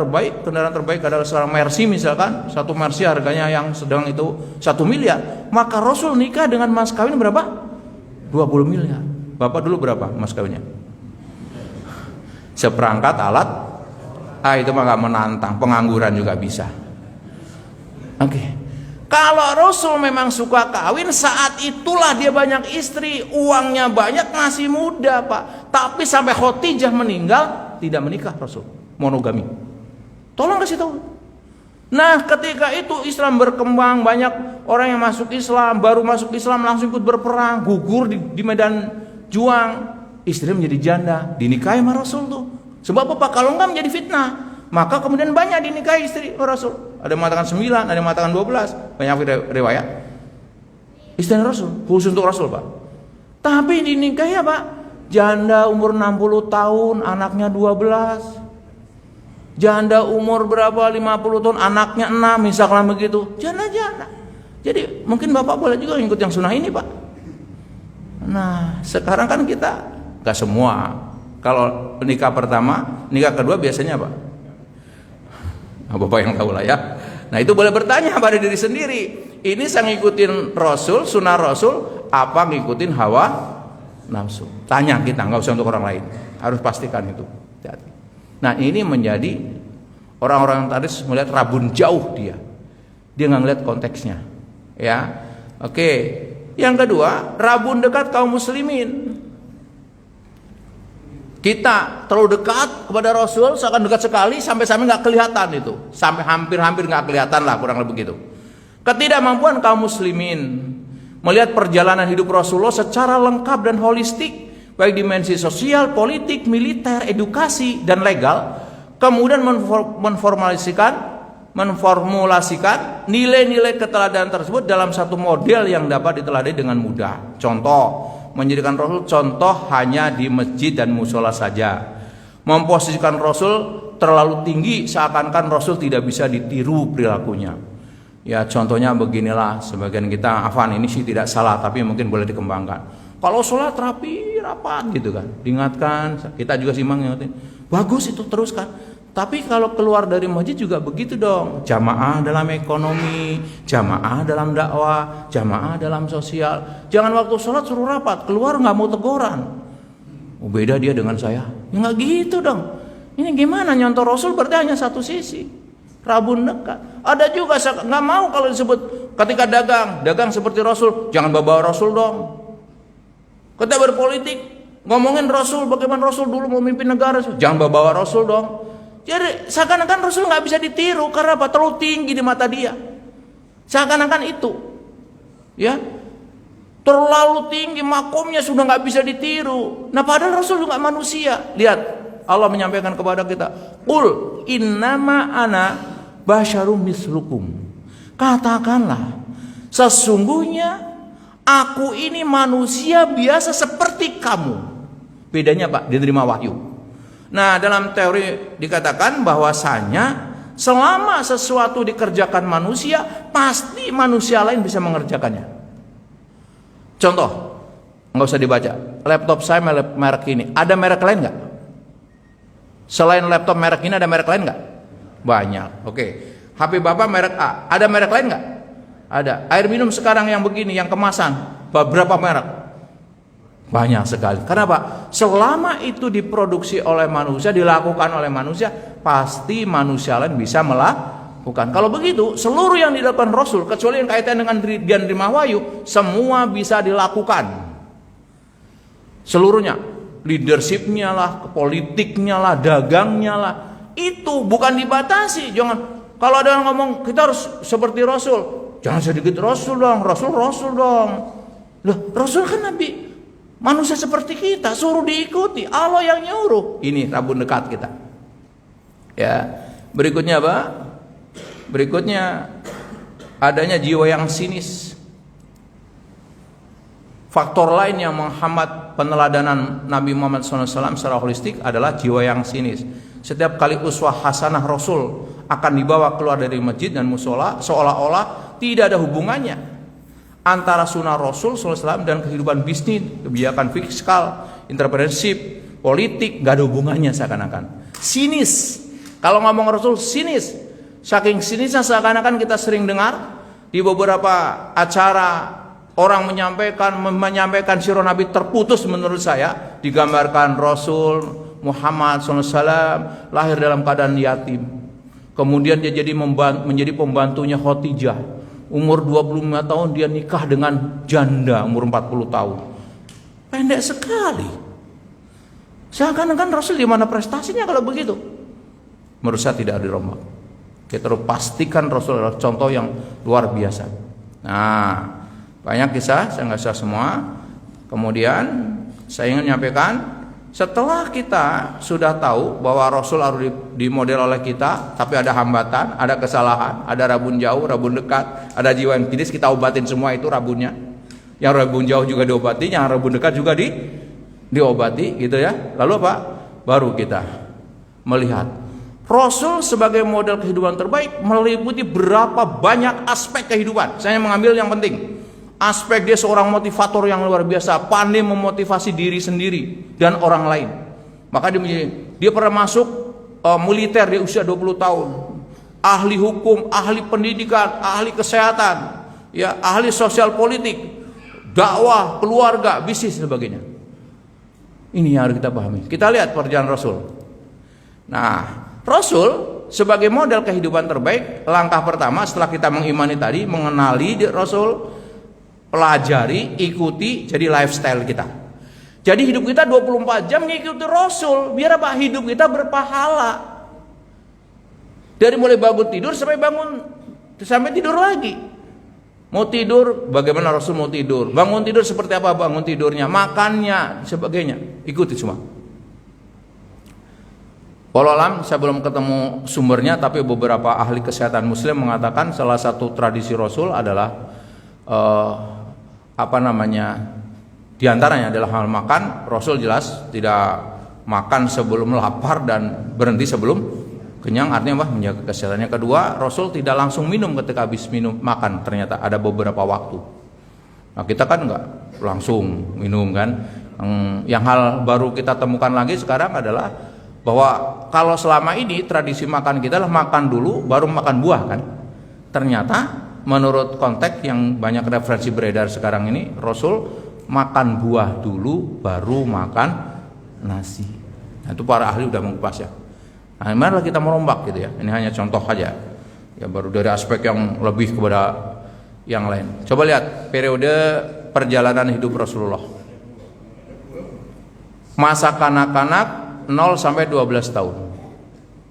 terbaik adalah seorang Mercy misalkan, satu Mercy harganya yang sedang itu 1 miliar. Maka Rasul nikah dengan mas kawin berapa? 20 miliar. Bapak dulu berapa mas kawinnya? Seperangkat alat, itu mah gak menantang, pengangguran juga bisa. Oke. Kalau Rasul memang suka kawin, saat itulah dia banyak istri, uangnya banyak, masih muda, Pak. Tapi sampai Khadijah meninggal, tidak menikah Rasul, monogami. Tolong kasih tahu. Nah, ketika itu Islam berkembang, banyak orang yang masuk Islam, baru masuk Islam langsung ikut berperang, gugur di medan juang, istri menjadi janda, dinikahi sama Rasul tuh. Sebab apa? Kalau enggak menjadi fitnah. Maka kemudian banyak dinikahi istri Rasul. Ada yang mengatakan 9, ada yang mengatakan 12, banyak riwayat. Istri Rasul, khusus untuk Rasul, Pak. Tapi dinikahi apa? Janda umur 60 tahun, anaknya 12. Janda umur berapa? 50 tahun, anaknya 6, misalkan begitu. Janda-janda. Jadi mungkin Bapak boleh juga ikut yang sunnah ini, Pak. Nah, sekarang kan kita gak semua. Kalau nikah pertama, nikah kedua biasanya apa? Nah, Bapak yang tahu lah ya. Nah, itu boleh bertanya pada diri sendiri. Ini saya ngikutin Rasul, sunnah Rasul, apa ngikutin hawa nafsu? Tanya kita, nggak usah untuk orang lain. Harus pastikan itu. Nah, ini menjadi orang-orang yang tadi melihat rabun jauh dia nggak ngeliat konteksnya, ya. Oke. Yang kedua, rabun dekat kaum muslimin. Kita terlalu dekat kepada Rasul, seakan dekat sekali sampai nggak kelihatan itu, sampai hampir nggak kelihatan lah, kurang lebih begitu. Ketidakmampuan kaum muslimin melihat perjalanan hidup Rasulullah secara lengkap dan holistik, baik dimensi sosial, politik, militer, edukasi, dan legal, kemudian memformulasikan nilai-nilai keteladanan tersebut dalam satu model yang dapat diteladani dengan mudah. Contoh, menjadikan Rasul contoh hanya di masjid dan musola saja. Memposisikan Rasul terlalu tinggi seakan-akan Rasul tidak bisa ditiru perilakunya. Ya, contohnya beginilah, sebagian kita, afan ini sih tidak salah, tapi mungkin boleh dikembangkan. Kalau sholat rapi, rapat gitu kan, diingatkan, kita juga simak ingatin, bagus itu teruskan. Tapi kalau keluar dari masjid juga begitu dong, jamaah dalam ekonomi, jamaah dalam dakwah, jamaah dalam sosial. Jangan waktu sholat suruh rapat, keluar nggak mau teguran. Oh, beda dia dengan saya, ya nggak gitu dong. Ini gimana nyontoh Rasul berarti hanya satu sisi, rabun dekat. Ada juga nggak mau kalau disebut ketika dagang seperti Rasul, jangan bawa Rasul dong. Kita berpolitik, ngomongin Rasul, bagaimana Rasul dulu memimpin negara, jangan bawa Rasul dong. Jadi seakan-akan Rasul nggak bisa ditiru karena apa? Terlalu tinggi di mata dia. Seakan-akan itu, ya, terlalu tinggi makomnya sudah nggak bisa ditiru. Nah, padahal Rasul juga manusia. Lihat, Allah menyampaikan kepada kita, "Qul innama ana basyarum mislukum." Katakanlah, sesungguhnya aku ini manusia biasa seperti kamu. Bedanya Pak, diterima wahyu. Nah, dalam teori dikatakan bahwasanya selama sesuatu dikerjakan manusia, pasti manusia lain bisa mengerjakannya. Contoh, nggak usah dibaca. Laptop saya merek ini, ada merek lain nggak? Selain laptop merek ini ada merek lain nggak? Banyak. Oke. HP Bapak merek A, ada merek lain nggak? Ada. Air minum sekarang yang begini, yang kemasan, berapa merek? Banyak sekali. Kenapa? Selama itu diproduksi oleh manusia, dilakukan oleh manusia, pasti manusia lain bisa melakukan. Kalau begitu, seluruh yang dilakukan Rasul, kecuali yang kaitan dengan dia nerima wahyu, semua bisa dilakukan. Seluruhnya, leadershipnya lah, politiknya lah, dagangnya lah, itu bukan dibatasi. Jangan, kalau ada yang ngomong kita harus seperti Rasul, jangan sedikit Rasul dong, Rasul dong. Loh, Rasul kan Nabi, manusia seperti kita, suruh diikuti, Allah yang nyuruh. Ini rabun dekat kita. Ya, berikutnya apa? Berikutnya adanya jiwa yang sinis. Faktor lain yang menghambat peneladanan Nabi Muhammad SAW secara holistik adalah jiwa yang sinis. Setiap kali uswah hasanah Rasul akan dibawa keluar dari masjid dan musola, seolah-olah tidak ada hubungannya antara sunnah Rasul SAW dan kehidupan bisnis, kebijakan fiskal, entrepreneurship, politik, gak ada hubungannya seakan-akan. Sinis. Kalau ngomong Rasul sinis, saking sinisnya seakan-akan kita sering dengar di beberapa acara orang menyampaikan sirah Nabi terputus. Menurut saya digambarkan Rasul Muhammad SAW lahir dalam keadaan yatim, kemudian dia menjadi pembantunya Khadijah. Umur 25 tahun dia nikah dengan janda umur 40 tahun. Pendek sekali. Seakan-akan Rasul di mana prestasinya kalau begitu? Menurut saya tidak dirombak. Kita harus pastikan Rasul adalah contoh yang luar biasa. Nah, banyak kisah, saya nggak usah semua. Kemudian saya ingin menyampaikan, setelah kita sudah tahu bahwa Rasul harus dimodel oleh kita, tapi ada hambatan, ada kesalahan, ada rabun jauh, rabun dekat, ada jiwa yang kritis, kita obatin semua itu rabunnya. Yang rabun jauh juga diobati, yang rabun dekat juga diobati, gitu ya. Lalu apa? Baru kita melihat Rasul sebagai model kehidupan terbaik meliputi berapa banyak aspek kehidupan. Saya mengambil yang penting. Aspek dia seorang motivator yang luar biasa, pandai memotivasi diri sendiri dan orang lain. Maka dia pernah masuk militer di usia 20 tahun. Ahli hukum, ahli pendidikan, ahli kesehatan, ya, ahli sosial politik, dakwah, keluarga, bisnis dan sebagainya. Ini yang harus kita pahami. Kita lihat perjalanan Rasul. Nah, Rasul sebagai model kehidupan terbaik, langkah pertama setelah kita mengimani tadi, mengenali Rasul, pelajari, ikuti, jadi lifestyle kita. Jadi hidup kita 24 jam mengikuti Rasul, biar apa? Hidup kita berpahala. Dari mulai bangun tidur sampai tidur lagi. Mau tidur, bagaimana Rasul mau tidur? Bangun tidur seperti apa bangun tidurnya? Makannya, sebagainya. Ikuti semua. Walau alam, saya belum ketemu sumbernya, tapi beberapa ahli kesehatan Muslim mengatakan salah satu tradisi Rasul adalah di antaranya adalah hal makan. Rasul jelas tidak makan sebelum lapar dan berhenti sebelum kenyang, artinya apa? Menjaga kesehatannya. Kedua, Rasul tidak langsung minum ketika habis makan, ternyata ada beberapa waktu. Nah, kita kan enggak langsung minum kan. Yang hal baru kita temukan lagi sekarang adalah bahwa kalau selama ini tradisi makan kita adalah makan dulu baru makan buah kan. Ternyata menurut konteks yang banyak referensi beredar sekarang ini, Rasul makan buah dulu baru makan nasi. Nah, itu para ahli udah mengupas ya. Nah, marilah kita merombak gitu ya. Ini hanya contoh aja. Ya, baru dari aspek yang lebih kepada yang lain. Coba lihat periode perjalanan hidup Rasulullah. Masa kanak-kanak 0 sampai 12 tahun.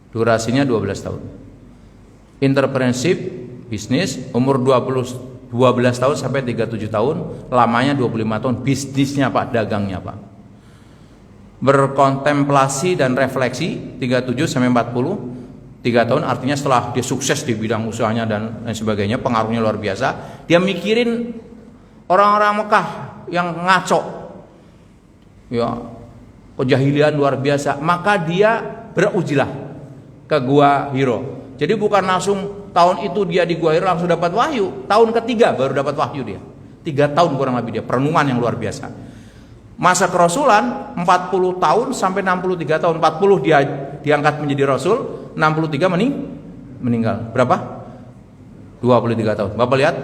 Durasinya 12 tahun. Entrepreneurship, bisnis, umur 12 tahun sampai 37 tahun, lamanya 25 tahun, bisnisnya Pak, dagangnya Pak. Berkontemplasi dan refleksi 37 sampai 40, 3 tahun, artinya setelah dia sukses di bidang usahanya dan lain sebagainya, pengaruhnya luar biasa, dia mikirin orang-orang Mekah yang ngaco, ya, kejahilian luar biasa, maka dia berujilah ke Gua Hiro. Jadi bukan langsung tahun itu dia di Gua Hiro langsung dapat wahyu, tahun ketiga baru dapat wahyu dia. 3 tahun kurang lebih dia, perenungan yang luar biasa. Masa kerasulan 40 tahun sampai 63 tahun. 40 dia diangkat menjadi rasul, 63 meninggal. Berapa? 23 tahun. Bapak lihat,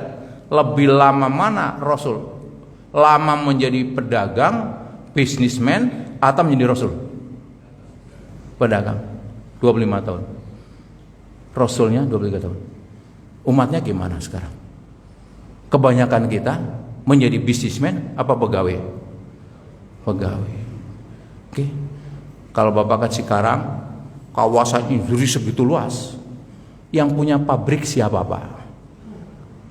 lebih lama mana Rasul? Lama menjadi pedagang, bisnismen, atau menjadi Rasul? Pedagang. 25 tahun. Rasulnya 23 tahun. Umatnya gimana sekarang? Kebanyakan kita menjadi bisnismen apa pegawai? Pegawai. Oke. Kalau Bapak ke Cikarang, kawasan industri segitu luas. Yang punya pabrik siapa, Pak?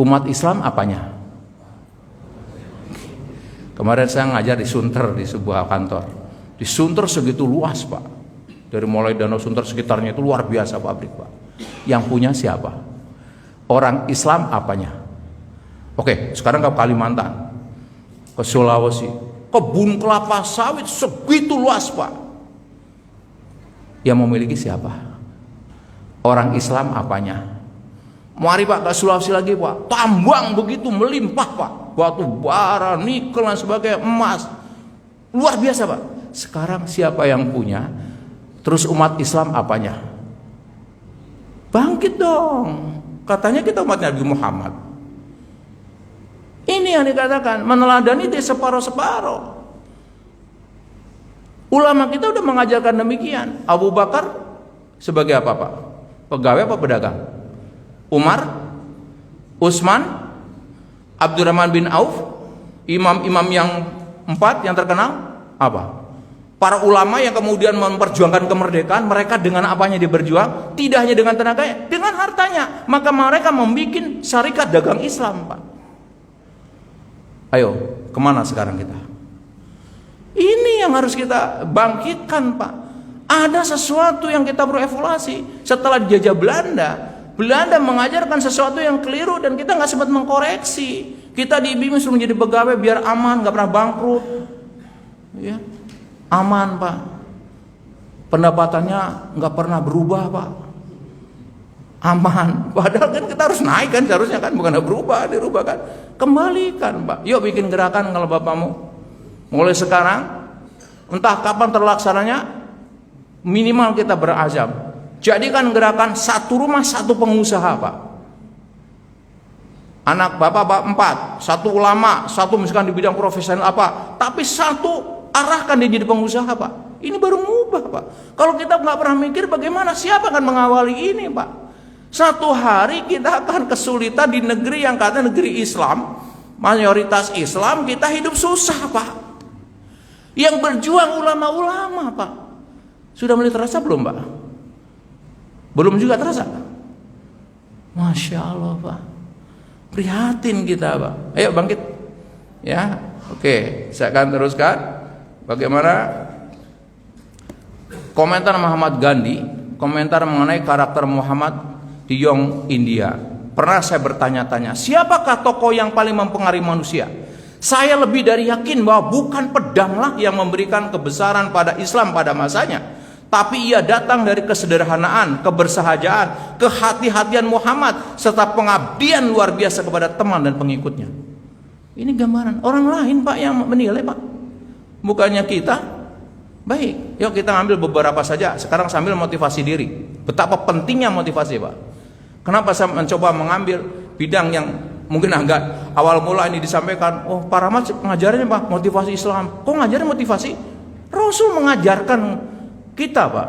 Umat Islam apanya? Kemarin saya ngajar di Sunter di sebuah kantor. Di Sunter segitu luas, Pak. Dari mulai Danau Sunter sekitarnya itu luar biasa pabrik, Pak. Yang punya siapa? Orang Islam apanya? Oke, sekarang ke Kalimantan, ke Sulawesi. Kebun kelapa sawit segitu luas, Pak. Yang memiliki siapa? Orang Islam apanya? Mari Pak ke Sulawesi lagi, Pak. Tambang begitu melimpah, Pak. Batu bara, nikel dan sebagainya, emas. Luar biasa, Pak. Sekarang siapa yang punya? Terus umat Islam apanya? Bangkit dong. Katanya kita umat Nabi Muhammad. Ini yang dikatakan meneladani di separuh-separuh. Ulama kita udah mengajarkan demikian. Abu Bakar sebagai apa, Pak? Pegawai apa pedagang? Umar, Utsman, Abdurrahman bin Auf, imam-imam yang 4 yang terkenal apa? Para ulama yang kemudian memperjuangkan kemerdekaan, mereka dengan apanya dia berjuang? Tidak hanya dengan tenaganya, dengan hartanya. Maka mereka membuat syarikat dagang Islam, Pak. Ayo, kemana sekarang kita? Ini yang harus kita bangkitkan, Pak. Ada sesuatu yang kita perlu evaluasi. Setelah dijajah Belanda, Belanda mengajarkan sesuatu yang keliru dan kita nggak sempat mengkoreksi. Kita dibimbing suruh menjadi pegawai biar aman, nggak pernah bangkrut. Ya. Aman, Pak. Pendapatannya nggak pernah berubah, Pak. Aman. Padahal kan kita harus naik kan, seharusnya kan, bukan berubah, dirubah kan. Kembalikan, Pak. Yuk bikin gerakan kalau Bapakmu. Mulai sekarang, entah kapan terlaksananya, minimal kita berazam. Jadikan gerakan satu rumah satu pengusaha, Pak. Anak Bapak 4, satu ulama, satu misalkan di bidang profesional apa, tapi satu arahkan dia jadi pengusaha, Pak. Ini baru ngubah, Pak. Kalau kita nggak pernah mikir bagaimana, siapa akan mengawali ini, Pak? Satu hari kita akan kesulitan di negeri yang kata negeri Islam, mayoritas Islam, kita hidup susah, Pak. Yang berjuang ulama-ulama, Pak. Sudah mulai terasa belum, Pak? Belum juga terasa. Masya Allah, Pak. Prihatin kita, Pak. Ayo bangkit. Ya, oke. Saya akan teruskan. Bagaimana komentar Muhammad Gandhi, komentar mengenai karakter Muhammad di Yong, India. Pernah saya bertanya-tanya, siapakah tokoh yang paling mempengaruhi manusia? Saya lebih dari yakin bahwa bukan pedanglah yang memberikan kebesaran pada Islam pada masanya, tapi ia datang dari kesederhanaan, kebersahajaan, kehati-hatian Muhammad, serta pengabdian luar biasa kepada teman dan pengikutnya. Ini gambaran orang lain, Pak, yang menilai, Pak. Bukannya kita. Baik, yuk kita ambil beberapa saja. Sekarang sambil motivasi diri. Betapa pentingnya motivasi, Pak. Kenapa saya mencoba mengambil bidang yang mungkin agak awal mula ini disampaikan. Oh, para mas ngajarinnya, Pak, motivasi Islam. Kok ngajarin motivasi? Rasul mengajarkan kita, Pak.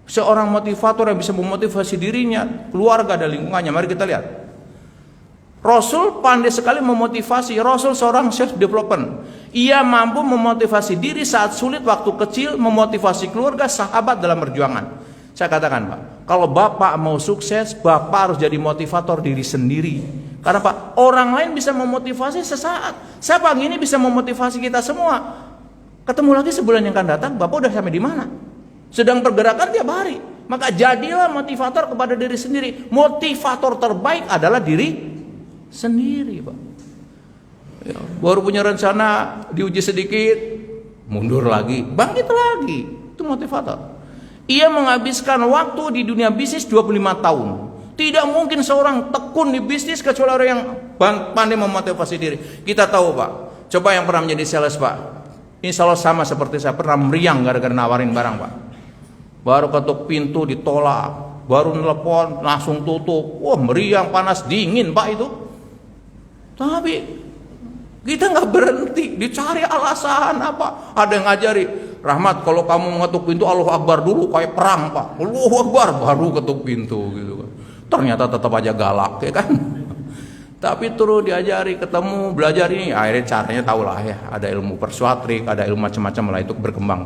Seorang motivator yang bisa memotivasi dirinya, keluarga dan lingkungannya. Mari kita lihat. Rasul pandai sekali memotivasi. Rasul seorang self development. Ia mampu memotivasi diri saat sulit waktu kecil, memotivasi keluarga, sahabat dalam perjuangan. Saya katakan, Pak, kalau Bapak mau sukses, Bapak harus jadi motivator diri sendiri. Karena, Pak, orang lain bisa memotivasi sesaat. Saya pagi ini bisa memotivasi kita semua. Ketemu lagi sebulan yang akan datang, Bapak udah sampai di mana? Sedang pergerakan tiap hari. Maka jadilah motivator kepada diri sendiri. Motivator terbaik adalah diri sendiri, Pak. Ya, baru punya rencana, diuji sedikit, mundur lagi, bangkit lagi. Itu motivator. Ia menghabiskan waktu di dunia bisnis 25 tahun. Tidak mungkin seorang tekun di bisnis kecuali orang yang pandai memotivasi diri. Kita tahu, Pak. Coba yang pernah menjadi sales, Pak. Insya Allah sama seperti saya, pernah meriang gara-gara nawarin barang, Pak. Baru ketuk pintu ditolak, baru nelpon langsung tutup. Wah, meriang, panas, dingin, Pak, itu. Tapi kita nggak berhenti, dicari alasan apa. Ada yang ngajari, Rahmat, kalau kamu mengetuk pintu Allahu Akbar dulu kayak perang, Pak. Allahu Akbar baru ketuk pintu gitu kan. Ternyata tetap aja galak, ya kan. Tapi terus diajari, ketemu, belajar ini, akhirnya caranya tahulah ya. Ada ilmu persuatrik, ada ilmu macam-macam lah itu berkembang.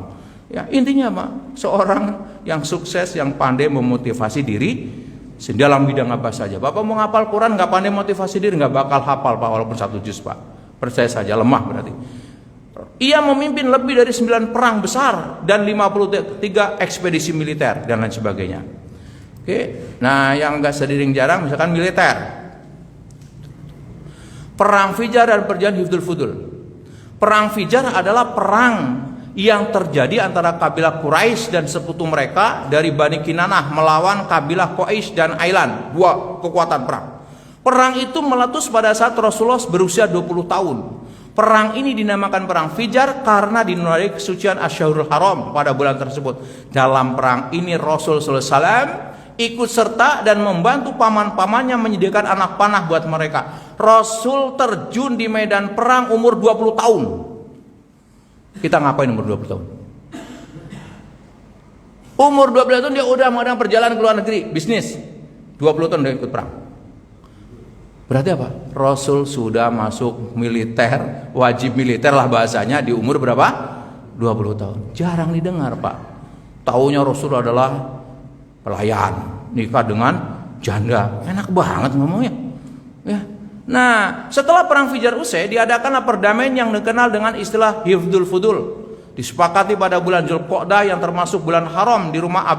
Ya, intinya, Pak, seorang yang sukses, yang pandai memotivasi diri dalam bidang apa saja. Bapak mau ngapal Quran nggak pandai motivasi diri, nggak bakal hafal, Pak, walaupun 1 juz, Pak. Percaya saja, lemah berarti. Ia memimpin lebih dari 9 perang besar dan 53 ekspedisi militer dan lain sebagainya. Oke, nah yang nggak sediring jarang misalkan militer. Perang Fijar dan perjanjian Hifdul Fudul. Perang Fijar adalah perang yang terjadi antara kabilah Quraisy dan sekutu mereka dari Bani Kinanah melawan kabilah Quraisy dan Ailan, 2 kekuatan perang. Perang itu meletus pada saat Rasulullah berusia 20 tahun. Perang ini dinamakan perang Fijar karena dinodai kesucian Asyhurul Haram pada bulan tersebut. Dalam perang ini Rasul SAW ikut serta dan membantu paman-pamannya menyediakan anak panah buat mereka. Rasul terjun di medan perang umur 20 tahun. Kita ngapain umur 20 tahun? Umur 12 tahun dia udah mau perjalanan ke luar negeri, bisnis. 20 tahun dia ikut perang. Berarti apa? Rasul sudah masuk militer, wajib militer lah bahasanya di umur berapa? 20 tahun. Jarang didengar, Pak. Taunya Rasul adalah pelayan, nikah dengan janda. Enak banget ngomongnya. Ya. Nah, setelah perang Fijar usai, diadakanlah perdamaian yang dikenal dengan istilah Hifdul Fudul. Disepakati pada bulan Zulqa'dah yang termasuk bulan haram di rumah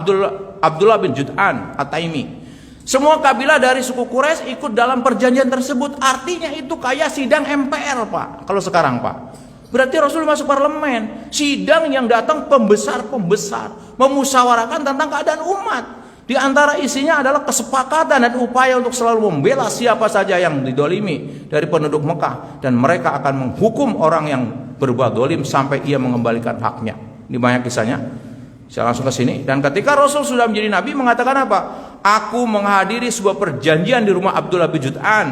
Abdullah bin Jud'an At-Taimi. Semua kabilah dari suku Quraisy ikut dalam perjanjian tersebut. Artinya itu kayak sidang MPR, Pak. Kalau sekarang, Pak. Berarti Rasul masuk parlemen. Sidang yang datang pembesar-pembesar memusyawarahkan tentang keadaan umat. Di antara isinya adalah kesepakatan dan upaya untuk selalu membela siapa saja yang didolimi dari penduduk Mekah, dan mereka akan menghukum orang yang berbuat dolim sampai ia mengembalikan haknya. Ini banyak kisahnya. Saya langsung ke sini. Dan ketika Rasul sudah menjadi nabi, mengatakan apa? Aku menghadiri sebuah perjanjian di rumah Abdullah bin Jud'an.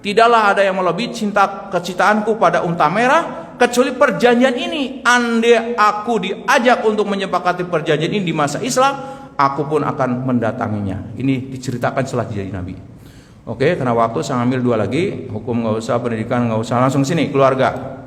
Tidaklah ada yang melebihi kecintaanku pada unta merah kecuali perjanjian ini. Andai aku diajak untuk menyepakati perjanjian ini di masa Islam, aku pun akan mendatanginya. Ini diceritakan setelah jadi nabi. Oke, karena waktu saya ambil dua lagi. Hukum nggak usah, pendidikan nggak usah. Langsung sini, keluarga.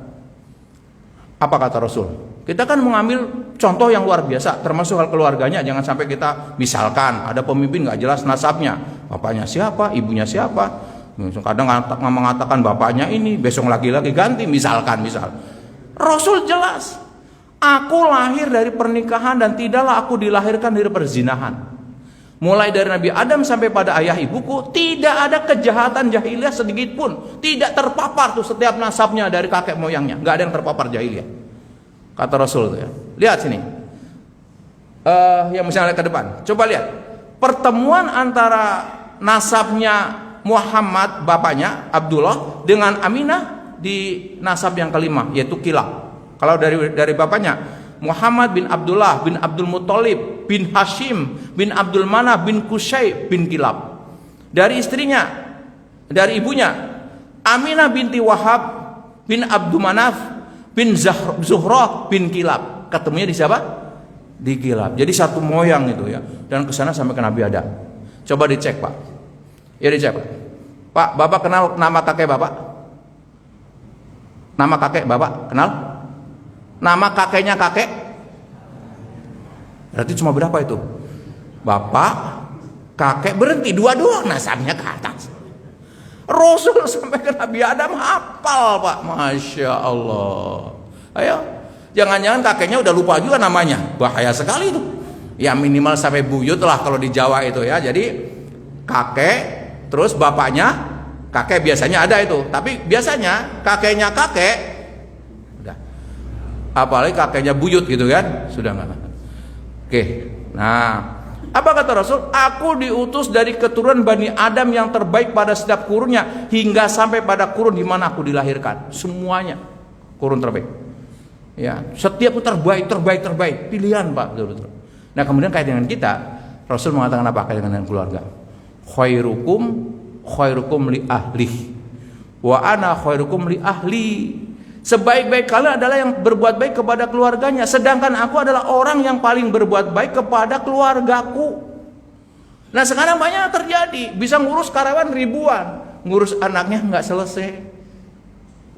Apa kata Rasul? Kita kan mengambil contoh yang luar biasa, termasuk hal keluarganya. Jangan sampai kita misalkan ada pemimpin nggak jelas nasabnya, bapaknya siapa, ibunya siapa. Kadang mengatakan bapaknya ini, besok lagi-lagi ganti. Misal. Rasul jelas. Aku lahir dari pernikahan dan tidaklah aku dilahirkan dari perzinahan. Mulai dari Nabi Adam sampai pada ayah ibuku, tidak ada kejahatan jahiliyah sedikit pun. Tidak terpapar tuh setiap nasabnya dari kakek moyangnya. Nggak ada yang terpapar jahiliyah. Kata Rasul itu ya. Lihat sini. Yang misalnya ke depan. Coba lihat. Pertemuan antara nasabnya Muhammad, bapaknya Abdullah, dengan Aminah di nasab yang kelima, yaitu Kilab. Kalau dari bapaknya Muhammad bin Abdullah bin Abdul Muttalib bin Hashim bin Abdul Manaf bin Qusay bin Kilab. Dari istrinya, dari ibunya Aminah binti Wahab bin Abdul Manaf bin Zuhrah bin Kilab. Ketemunya di siapa? Di Kilab. Jadi satu moyang itu ya. Dan ke sana sampai ke Nabi Adam. Coba dicek, Pak. Ya dicek, Pak. Pak, Bapak kenal nama kakek Bapak? Nama kakek Bapak kenal? Nama kakeknya kakek? Berarti cuma berapa itu? Bapak, kakek, berhenti dua doang, nasabnya ke atas. Rasul sampai ke Nabi Adam hafal, Pak. Masya Allah. Ayo, jangan-jangan kakeknya udah lupa juga namanya. Bahaya sekali itu. Ya minimal sampai buyut lah kalau di Jawa itu ya. Jadi kakek, terus bapaknya kakek biasanya ada itu. Tapi biasanya kakeknya kakek, apalagi kakeknya buyut gitu kan, sudah nggak. Oke, nah apa kata Rasul? Aku diutus dari keturunan Bani Adam yang terbaik pada setiap kurunnya, hingga sampai pada kurun di mana aku dilahirkan. Semuanya kurun terbaik. Ya, setiap itu terbaik. Pilihan, Pak, betul. Nah kemudian kait dengan kita, Rasul mengatakan apa kait dengan keluarga? Khairukum li ahli, wa ana khairukum li ahli. Sebaik-baik kalian adalah yang berbuat baik kepada keluarganya, sedangkan aku adalah orang yang paling berbuat baik kepada keluargaku. Nah sekarang banyak terjadi, bisa ngurus karyawan ribuan, ngurus anaknya nggak selesai,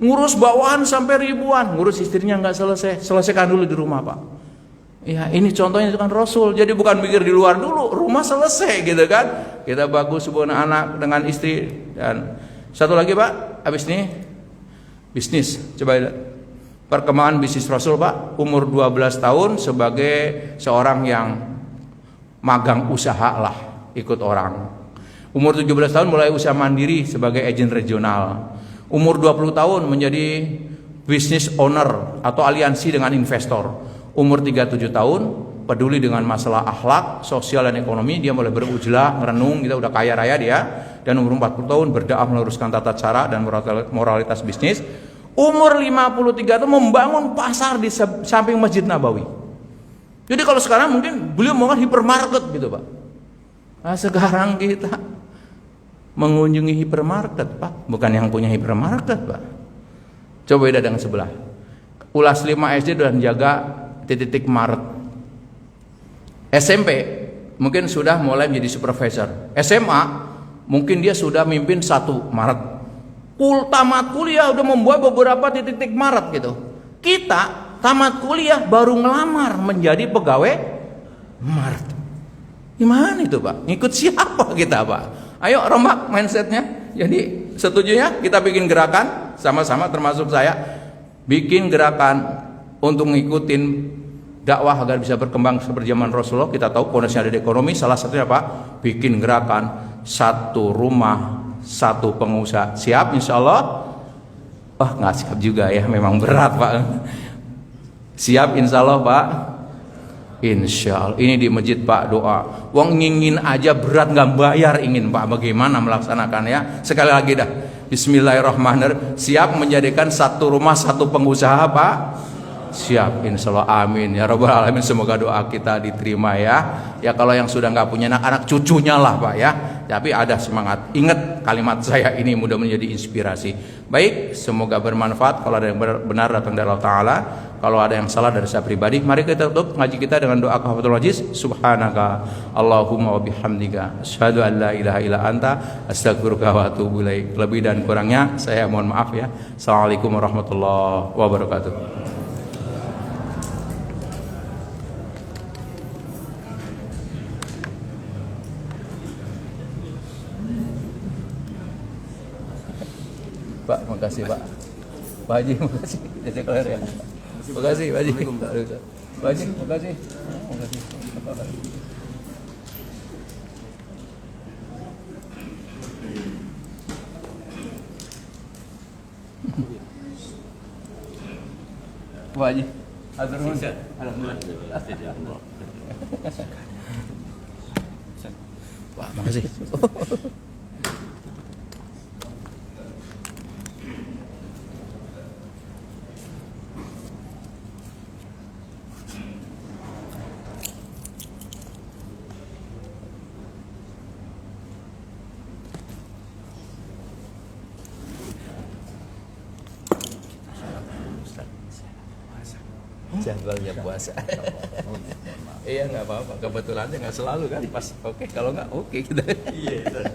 ngurus bawahan sampai ribuan, ngurus istrinya nggak selesai. Selesaikan dulu di rumah, Pak. Ya ini contohnya itu kan Rasul. Jadi bukan mikir di luar dulu, rumah selesai gitu kan. Kita bagus sebuah anak dengan istri. Dan satu lagi, Pak, habis ini bisnis. Coba lihat perkembangan bisnis Rasul, Pak. Umur 12 tahun sebagai seorang yang magang usaha lah, ikut orang. Umur 17 tahun mulai usaha mandiri sebagai agen regional. Umur 20 tahun menjadi business owner atau aliansi dengan investor. Umur 37 tahun peduli dengan masalah akhlak, sosial dan ekonomi. Dia mulai berujlah, merenung, kita udah kaya raya dia. Dan umur 40 tahun berdakwah meluruskan tata cara dan moralitas bisnis. Umur 53 tahun membangun pasar di samping Masjid Nabawi. Jadi kalau sekarang mungkin beliau mau hipermarket gitu, Pak. Nah, sekarang kita mengunjungi hipermarket, Pak, bukan yang punya hipermarket, Pak. Coba beda dengan sebelah. Ulas 5 SD dan jaga titik Maret. SMP mungkin sudah mulai menjadi supervisor. SMA mungkin dia sudah mimpin 1 Maret. Tamat kuliah udah membuat beberapa titik Maret gitu. Kita tamat kuliah baru ngelamar menjadi pegawai Mart. Gimana itu Pak? Ngikut siapa kita Pak? Ayo rombak mindsetnya. Jadi setujunya kita bikin gerakan sama-sama, termasuk saya bikin gerakan untuk ngikutin dakwah agar bisa berkembang seperti zaman Rasulullah. Kita tahu pondasinya ada di ekonomi, salah satunya apa? Bikin gerakan satu rumah satu pengusaha. Siap insya Allah? Wah nggak siap juga ya, memang berat Pak. Siap insya Allah Pak? Insya Allah. Ini di masjid Pak doa. Wong ingin aja berat nggak bayar ingin Pak. Bagaimana melaksanakannya? Sekali lagi dah. Bismillahirrahmanirrahim. Siap menjadikan satu rumah satu pengusaha Pak? Siap insya Allah, amin ya rabbal alamin. Semoga doa kita diterima ya. Ya kalau yang sudah nggak punya anak cucunya lah Pak ya. Tapi ada semangat. Ingat kalimat saya ini, mudah menjadi inspirasi. Baik, semoga bermanfaat. Kalau ada yang benar datang dari Allah Taala. Kalau ada yang salah dari saya pribadi, mari kita tutup ngaji kita dengan doa kafatul majlis. Subhanaka Allahumma wa bihamdika asyhadu an la ilaha illa anta astaghfiruka wa atubu ilaik. Lebih dan kurangnya saya mohon maaf ya. Assalamualaikum warahmatullahi wabarakatuh. Pak, makasih Pak. Pak Haji, makasih. Jadi kelar ya. Makasih Pak Haji. Pak Haji, makasih. Makasih. Pak Haji. Alhamdulillah. Pak, makasih. Jadwalnya puasa. Iya nggak apa-apa. Kebetulannya nggak selalu kan pas. Oke, kalau nggak oke kita. Iya.